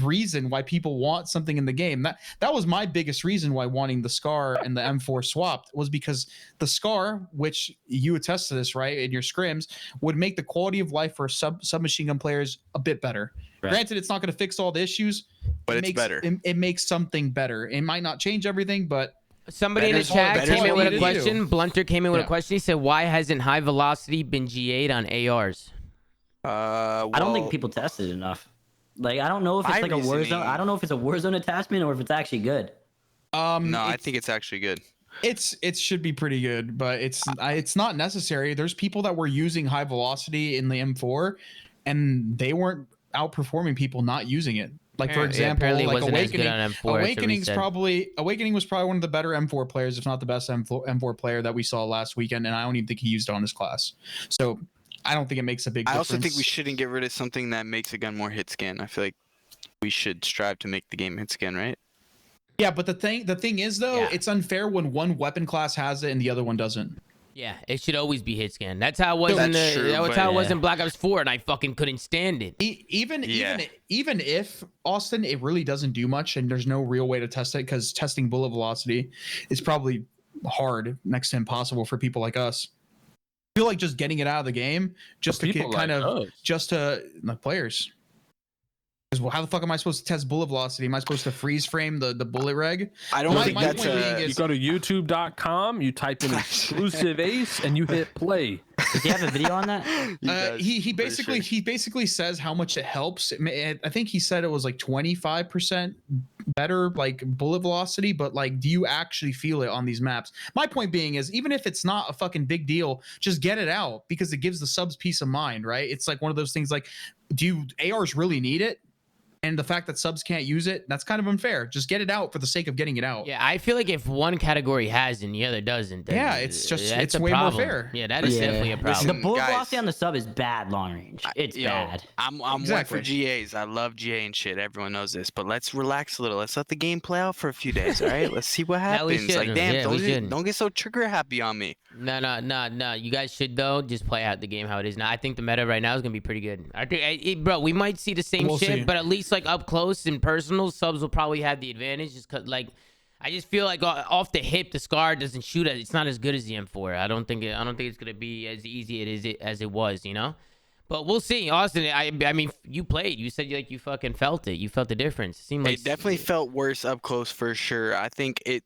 reason why people want something in the game. That was my biggest reason why wanting the SCAR and the M4 swapped was because the SCAR, which you attest to this, right, in your scrims, would make the quality of life for submachine gun players a bit better. Right. Granted, it's not going to fix all the issues, But it's makes, better. It makes something better. It might not change everything, but Somebody in the Better's chat better came in than with what a you question. Blunter came in with a Yeah. question. He said, "Why hasn't high velocity been GA'd on ARs?" I don't think Well, people tested it enough. Like, I don't know if it's My like a reasoning- Warzone. I don't know if it's a Warzone attachment or if it's actually good. No, I think it's actually good. it should be pretty good, but it's not necessary. There's people that were using high velocity in the M4, and they weren't outperforming people not using it. Like for example, apparently it like wasn't as good Awakening. on M4. That's what he Awakening was probably one of the better M4 players, if not the best M4 player that we saw last weekend, and I don't even think he used it on his class. So I don't think it makes a big I difference. also think we shouldn't get rid of something that makes a gun more hit scan. I feel like we should strive to make the game hit scan, right? Yeah, but the thing is though, Yeah. it's unfair when one weapon class has it and the other one doesn't. Yeah, it should always be hit scan. That's how it was in That's the. true, That's but- how it was in Black Ops 4, and I fucking couldn't stand it. Even Yeah. even if Austin, it really doesn't do much, and there's no real way to test it because testing bullet velocity is probably hard, next to impossible for people like us. I feel like just getting it out of the game, just to People get kind like of us. just to like players. Because how the fuck am I supposed to test bullet velocity? Am I supposed to freeze frame the bullet reg? I don't My- think my that's point being a. is- You go to youtube.com, you type in exclusive ace, and you hit play. Does he have a video on that? He for basically sure. he basically says how much it helps. I think he said it was like 25% better like bullet velocity, but like do you actually feel it on these maps? My point being is even if it's not a fucking big deal, just get it out because it gives the subs peace of mind, right? It's like one of those things like do ARs really need it? And the fact that subs can't use it, that's kind of unfair. Just get it out for the sake of getting it out. Yeah, I feel like if one category has and the other doesn't, then Yeah, it's just- that's it's a way more problem. fair. Yeah, that is Yeah. definitely a The problem. Listen, bullet guys. velocity on the sub is bad long range. It's Yo, bad. I'm one Exactly. for GAs. I love GA and shit. Everyone knows this, but let's relax a little. Let's let the game play out for a few days. All right, let's see what No, we happens. Like, shouldn't. damn, Yeah, we shouldn't. don't get so trigger happy on me. No. You guys should though just play out the game how it is now. I think the meta right now is gonna be pretty good. I think, bro, we might see the same We'll shit, see. but at least like up close and personal, subs will probably have the advantage. Just cause like, I just feel like off the hip, the SCAR doesn't shoot as it's not as good as the M4. I don't think it's gonna be as easy as it was, you know. But we'll see, Austin. I mean, you played. You said you fucking felt it. You felt the difference. It seemed like It definitely felt worse up close for sure. I think it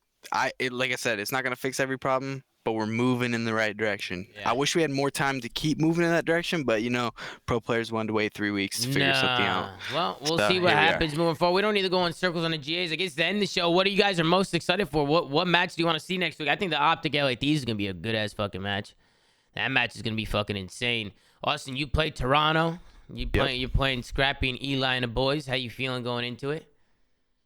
like I said, it's not gonna fix every problem, but we're moving in the right direction. Yeah. I wish we had more time to keep moving in that direction, but you know, pro players wanted to wait 3 weeks to figure something out. Well, we'll So, see what here we are. happens moving forward. We don't need to go in circles on the GAs. I guess to end the show, what are you guys are most excited for? What match do you want to see next week? I think the Optic LA Thieves is gonna be a good ass fucking match. That match is gonna be fucking insane. Austin, you played Toronto. You're playing Scrappy and Eli and the boys. How you feeling going into it?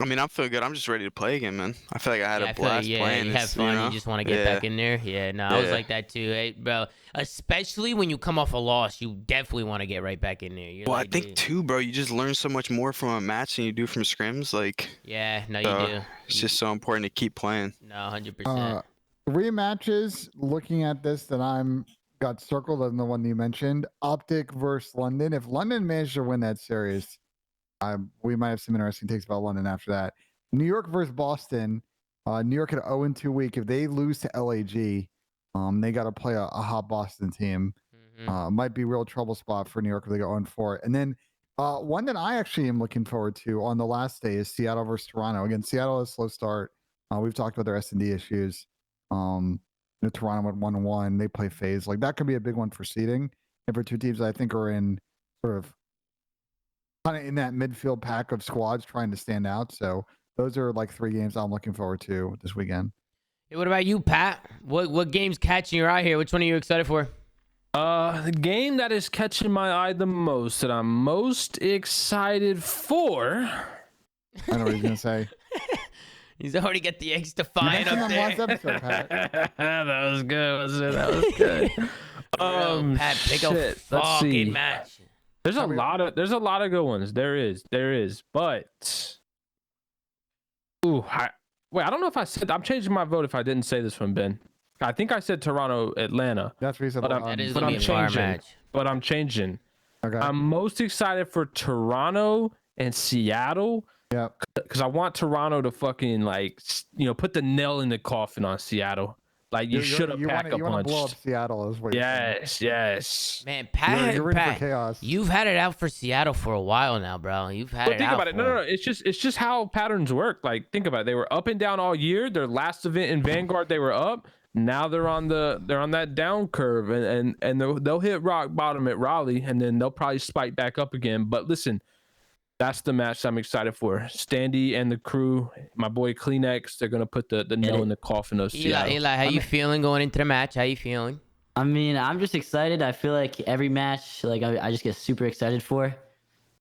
I mean, I'm feeling good. I'm just ready to play again, man. I feel like I had a I feel like, blast playing. you have fun. You just want to get back in there. Yeah, no, I was like that too, hey, bro. Especially when you come off a loss, you definitely want to get right back in there. Well, I think too, bro. You just learn so much more from a match than you do from scrims. Like, yeah, no, you do. It's just so important to keep playing. No, 100%. 3 matches. Looking at this, that I'm got circled on the one you mentioned. Optic versus London. If London managed to win that series, we might have some interesting takes about London after that. New York versus Boston. New York had an 0-2 week. If they lose to LAG, they got to play a hot Boston team. Might be a real trouble spot for New York if they go 0-4. And then one that I actually am looking forward to on the last day is Seattle versus Toronto. Again, Seattle has a slow start. We've talked about their S&D issues. Toronto went 1-1. They play Faze. Like, that could be a big one for seeding. And for 2 teams I think are in sort of kind of in that midfield pack of squads trying to stand out. So those are like 3 games I'm looking forward to this weekend. Hey, what about you, Pat? What game's catching your eye here? Which one are you excited for? The game that is catching my eye the most, that I'm most excited for. I know what he's gonna say. He's already got the eggs to find up there. Last episode, Pat. That was good. That was good. Pat, pick a fucking match. There's a lot of good ones. There is. But I don't know if I said. I'm changing my vote if I didn't say this one, Ben. I think I said Toronto, Atlanta. That's reasonable. But I'm changing. But I'm changing. Okay. I'm most excited for Toronto and Seattle. Yeah. Because I want Toronto to fucking put the nail in the coffin on Seattle. Like, you should have packed a punch. You want to blow up Seattle is what you're saying. Yes. Man, Pat, you're ready for chaos. You've had it out for Seattle for a while now, bro. You've had it out. Think about it. No. It's just how patterns work. Like, think about it. They were up and down all year. Their last event in Vanguard, they were up. Now they're on that down curve, and they'll hit rock bottom at Raleigh, and then they'll probably spike back up again. But listen, that's the match I'm excited for. Standy and the crew, my boy Kleenex, they're gonna put the nail in the coffin of Seattle. Eli, how you feeling going into the match? How you feeling? I mean, I'm just excited. I feel like every match, like I just get super excited for.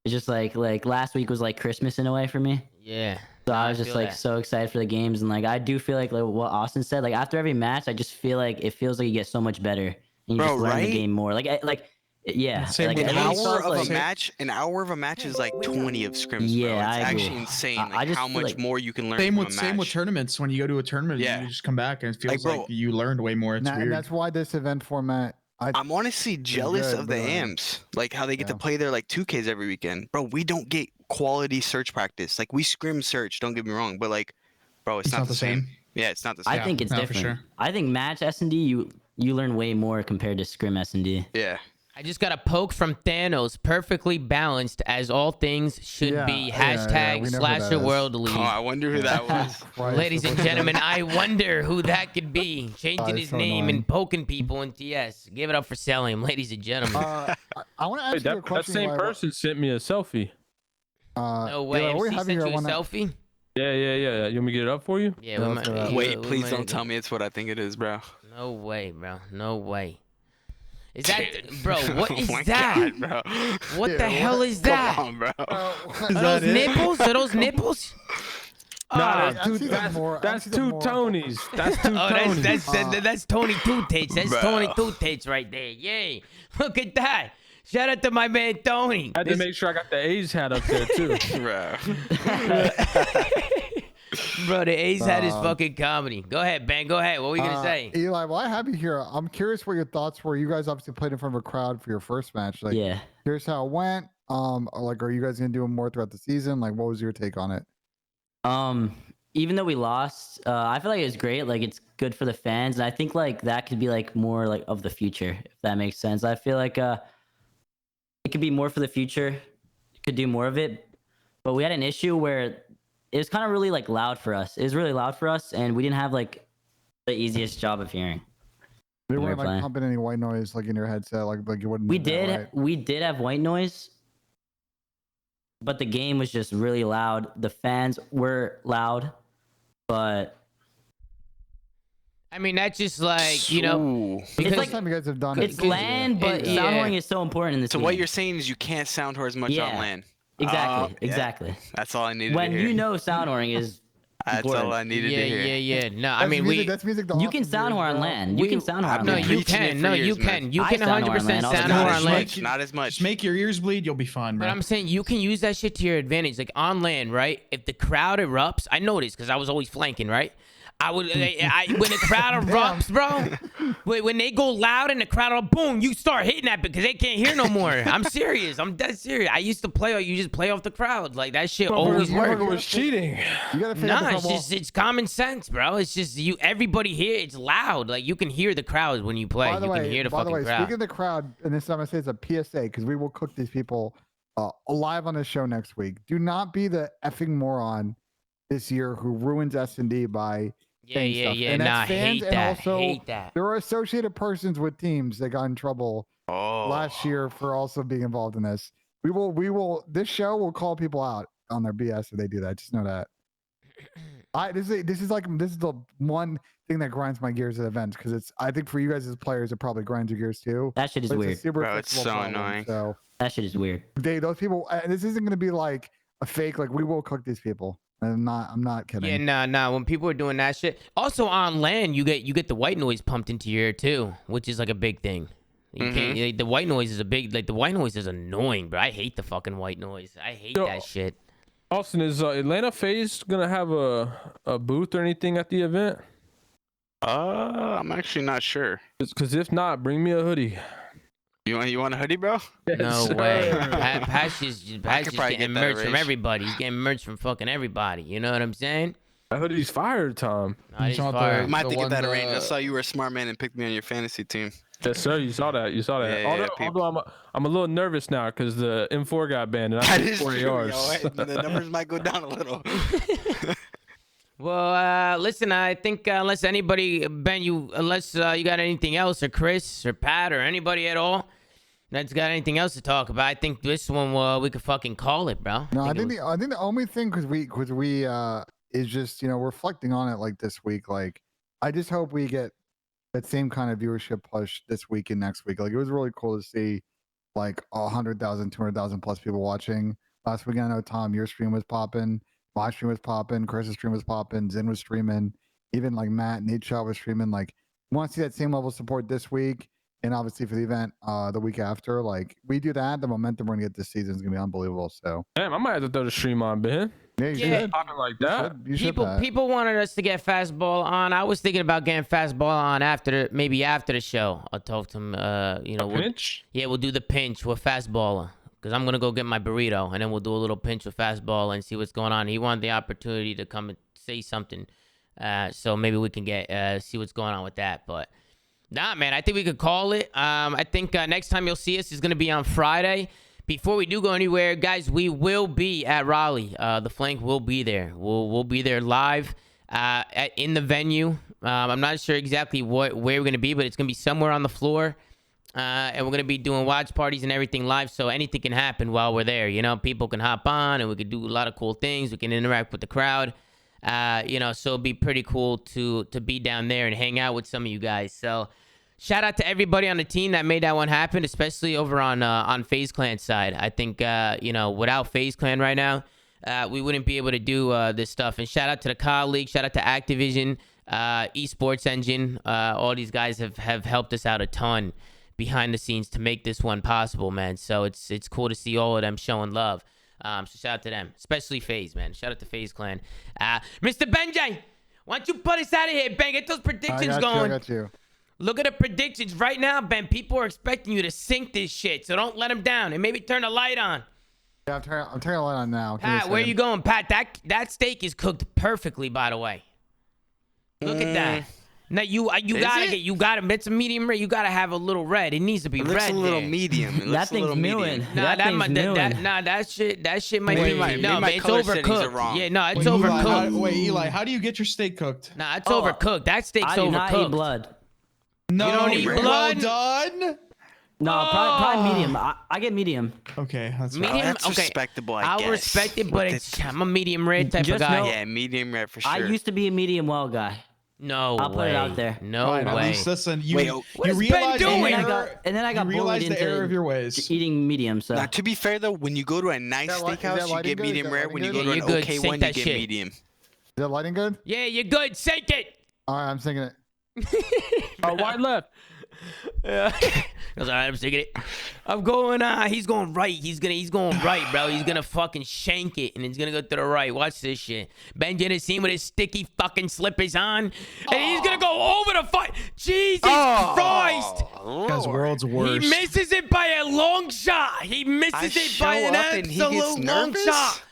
It's just like last week was like Christmas in a way for me. Yeah. So I was just like so excited for the games, and like I do feel like what Austin said. Like after every match, I just feel like it feels like you get so much better, and you just learn the game more. Yeah. Same like, with An hour of like, a match. An hour of a match is like 20 of scrims. Yeah, bro. It's I agree. actually insane. I Like, just how feel much like- more you can learn Same from with a match. tournaments. When you go to a tournament, Yeah. you just come back and it feels Like, like, bro, you learned way more. It's And weird. that's why this event format. I'm honestly jealous good, of the but, AMs, like how they get to yeah. play their like 2Ks every weekend. Bro, we don't get quality search practice. Like, we scrim search, don't get me wrong, but like, bro, it's not the same. Yeah, it's not the same. I think it's no, for different. sure. I think match S&D you learn way more compared to scrim S&D. Yeah. I just got a poke from Thanos, perfectly balanced as all things should be. Hashtag we know who that Slasher is. World League. Oh, I wonder who that was. Christ, Ladies and gentlemen, I wonder who that could be. Changing it's his so name annoying. and poking people in TS. Give it up for selling him, ladies and gentlemen. I want to ask you a That question. same Eli. person sent me a selfie. No way. Eli, we MC have sent you you a on a- selfie? Yeah. You want me to get it up for you? Yeah, Yeah, let's do that. Wait, please don't tell me it's what I think it is, bro. No way, bro. No way. Is that, bro? What is Oh my that? God, bro. What the hell is that? Come on, bro. Are those nipples? Are those nipples? Nah, I've seen them more- that's I've seen two them more. Tonys. That's two Oh, Tonys. that's Tony Two Tates. That's Bro. Tony Two Tates right there. Yay! Look at that. Shout out to my man Tony. I had to make sure I got the A's hat up there too. Bro. Bro, the A's had his fucking comedy. Go ahead, Ben. Go ahead. What were you gonna say? Eli, well, I have you here. I'm curious what your thoughts were. You guys obviously played in front of a crowd for your first match. Like, Yeah. here's how it went. Like, are you guys gonna do more throughout the season? Like, what was your take on it? Even though we lost, I feel like it was great. Like it's good for the fans, and I think like that could be like more like of the future, if that makes sense. I feel like it could be more for the future. Could do more of it, but we had an issue where it was kind of really like loud for us. It was really loud for us, and we didn't have like the easiest job of hearing. They We were weren't like playing. pumping any white noise like in your headset, like you wouldn't. We do that, did right? we did have white noise, but the game was just really loud. The fans were loud, but I mean, that's just like, you know, Ooh. The because first time you guys have done it. It's LAN, but Yeah. sound whoring is so important in this So game. what you're saying is you can't sound whore as much Yeah. on LAN. Exactly, Yeah. exactly. That's all I needed When to hear. you know sound whoring is That's all important. I needed yeah, to hear. yeah. No, I That's mean, music, that's music. You can sound whore on LAN. You can sound whore I've on No, been LAN. you preaching it can. for No, years, you man. can. You I can sound whore on 100% LAN all the sound time. whore Not on as LAN. much. Not as much. Just make your ears bleed. You'll be fine, bro. But I'm saying you can use that shit to your advantage. Like on LAN, right? If the crowd erupts, I know this because I was always flanking, right? I would, when the crowd erupts, bro, when they go loud and the crowd, boom, you start hitting that because they can't hear no more. I'm serious. I'm dead serious. I used to play, you just play off the crowd. Like that shit always Motherfucker worked. was cheating. You gotta figure out Nah, the it's trouble. just it's common sense, bro. It's just everybody here. It's loud. Like you can hear the crowd when you play. By the You way, can hear the by the fucking way, crowd. speaking of the crowd, and this time I say it's a PSA because we will cook these people live on the show next week. Do not be the effing moron this year who ruins S&D by saying stuff. And Nah, I that's fans, hate and that. also Hate that. there are associated persons with teams that got in trouble last year for also being involved in this. We will. This show will call people out on their BS if they do that. Just know that. This is the one thing that grinds my gears at events because it's. I think for you guys as players, it probably grinds your gears too. That shit is But it's a weird. super Bro, it's fixable so problem, annoying. So That shit is weird. those people. This isn't going to be like a fake. Like we will cook these people. I'm not kidding. Yeah, nah. When people are doing that shit, also on LAN, you get the white noise pumped into your ear too, which is like a big thing. You can't. The white noise is a big. Like the white noise is annoying, bro. I hate the fucking white noise. I hate Yo, that shit. Austin, is Atlanta Faze gonna have a booth or anything at the event? I'm actually not sure. Because if not, bring me a hoodie. You want a hoodie, bro? No Yes, way. sir. Pat's just probably getting get that merch from arranged. everybody. He's getting merch from fucking everybody. You know what I'm saying? That hoodie's fire, Tom. Nah, he's want the- fire. I might have The to get that one, arranged. I saw you were a smart man and picked me on your fantasy team. Yes, sir. You saw that. Yeah, although I'm a little nervous now because the M4 got banned and I That took is 40 true, yo. yards. The numbers might go down a little. Well, listen, I think unless anybody, Ben, unless you got anything else, or Chris, or Pat, or anybody at all that's got anything else to talk about, I think this one we could fucking call it, bro. No, I think it the only thing because we is just reflecting on it like this week. Like I just hope we get that same kind of viewership push this week and next week. Like it was really cool to see like 100,000, 200,000 plus people watching last week. I know Tom, your stream was popping, my stream was popping, Chris's stream was popping, Zin was streaming, even like Matt, Nate Shaw was streaming. Like want to see that same level of support this week. And obviously for the event the week after, like we do that, the momentum we're gonna get this season is gonna be unbelievable. So Damn, I might have to throw the stream on, Ben. yeah, you Yeah. should. Talking like You that. should, you should, Pat. people wanted us to get fastball on. I was thinking about getting fastball on maybe after the show. I told him, we'll Pinch? do the pinch with fastball because I'm gonna go get my burrito and then we'll do a little pinch with fastball and see what's going on. He wanted the opportunity to come and say something, so maybe we can get see what's going on with that. But nah, man, I think we could call it. I think next time you'll see us is gonna be on Friday. Before we do go anywhere, guys, we will be at Raleigh. The flank will be there. We'll be there live in the venue. I'm not sure exactly where we're gonna be, but it's gonna be somewhere on the floor. And we're gonna be doing watch parties and everything live, so anything can happen while we're there. People can hop on, and we can do a lot of cool things. We can interact with the crowd. So it'll be pretty cool to be down there and hang out with some of you guys. So shout out to everybody on the team that made that one happen, especially over on Faze Clan side. I think without Faze Clan right now, we wouldn't be able to do this stuff. And shout out to the COD League, shout out to Activision, Esports Engine. All these guys have helped us out a ton behind the scenes to make this one possible, man. So it's cool to see all of them showing love. So shout out to them, especially Faze, man. Shout out to Faze Clan. Mr. Benjay, why don't you put us out of here, Ben? Get those predictions I going. got you. Look at the predictions right now, Ben. People are expecting you to sink this shit, so don't let them down. And maybe turn the light on. Yeah, I'm turning the light on now. Give me a Pat, where second. you going, Pat? That steak is cooked perfectly, by the way. Look at that. Now you gotta it's a medium rare. You gotta have a little red. It needs to be It looks red. a little there. medium. It looks That a little thing's medium. milling. Nah, That thing's that shit might Wait, be right. maybe No, my but it's color settings are overcooked. wrong. Yeah, no, it's Wait, Eli, overcooked. Eli, how do you get your steak cooked? Nah, it's Oh, overcooked. That steak's I do not eat overcooked. blood. No, don't eat well blood? done. No, probably medium. I get medium. Okay, that's fine. Medium, that's okay. respectable, I I'll guess. respect it, but With I'm a medium rare type of Just guy. know- Yeah, medium rare for sure. I used to be a medium well guy. No I'll way. put it out there. No Fine, at way. least listen, you, Wait, you What has Ben realize doing? the And then I error, got, and then I got you realize bullied the into error of your ways. eating medium. So Now, to be fair though, when you go to a nice Is that steakhouse, you lighting get good? Is medium that rare. lighting When you good? go to Yeah, an you're good. okay Sink one, that you get shit. medium. Is that lighting good? Yeah, you're good. Sink it. All right, I'm singing it. Wide left. Yeah. I was all right, I'm singing it. I'm going he's going right. He's going right, bro. He's gonna fucking shank it and he's gonna go to the right. Watch this shit. Ben Genesee with his sticky fucking slippers on. And he's gonna go over the fight. Jesus Christ. Guy's world's worst. He misses it by a long shot. He misses I it by show an up and he gets absolute long nervous? shot.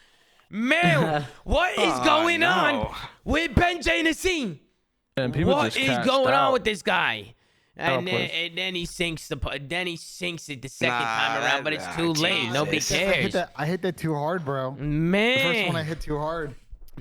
Man, what is going on no. with Ben Genesee? And people What just is cashed going on out. with this guy? And Power then he sinks it the second Nah, time around, but it's too late. Nobody Jesus. cares. I hit that too hard, bro. The first Man, one I hit too hard.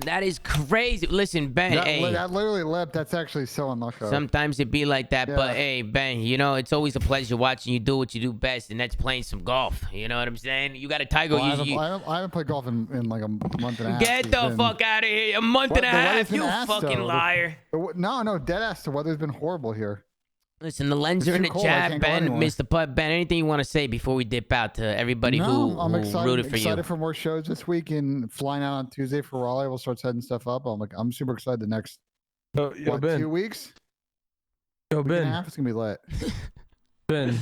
that is crazy. Listen, Ben, hey, That literally leapt. That's actually so unlucky. sometimes it be like that, but Yeah. hey, Ben, you know, it's always a pleasure watching you do what you do best, and that's playing some golf. You know what I'm saying? You got a Tiger. Well, I you, haven't played golf in like a month and a half. get It's the been- fuck out of here. A month What- and a the half, weather's been you ass, fucking though. liar. No, dead ass. The weather's been horrible here. Listen, the lens It's are in too the cold, I chat, can't go Ben, anywhere. Mr. Putt. Ben, anything you want to say before we dip out to everybody No, I'm who excited. rooted for excited you? for more shows this week and flying out on Tuesday for Raleigh. We'll start setting stuff up. I'm super excited. The next Yo, 2 Ben. weeks, Yo, week and a Ben. half, it's gonna be lit. Ben.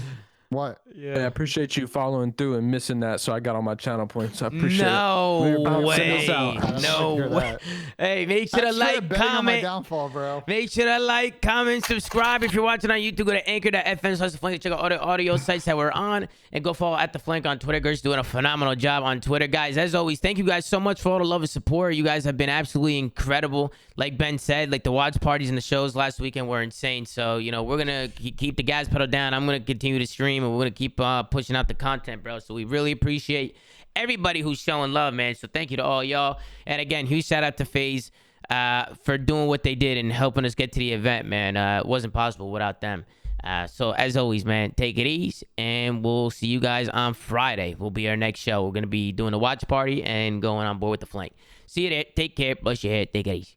What? Yeah, I appreciate you following through and missing that, so I got all my channel points. I appreciate it. No Send way. us out. I don't No like to hear way. that. Hey, make sure to That's straight up like, betting on my comment. downfall, bro. Make sure to like, comment, subscribe. If you're watching on YouTube, go to anchor.fm/theflank. Check out all the audio sites that we're on. And go follow at the flank on Twitter. Gert's doing a phenomenal job on Twitter. Guys, as always, thank you guys so much for all the love and support. You guys have been absolutely incredible. Like Ben said, like the watch parties and the shows last weekend were insane. So, you know, we're going to keep the gas pedal down. I'm going to continue to stream and we're going to keep pushing out the content, bro. So we really appreciate everybody who's showing love, man. So thank you to all y'all. And again, huge shout out to Faze for doing what they did and helping us get to the event, man. It wasn't possible without them. So as always, man, take it easy, and we'll see you guys on Friday. Will be our next show. We're gonna be doing a watch party and going on board with the flank. See you there. Take care. Brush your hair. Take it easy.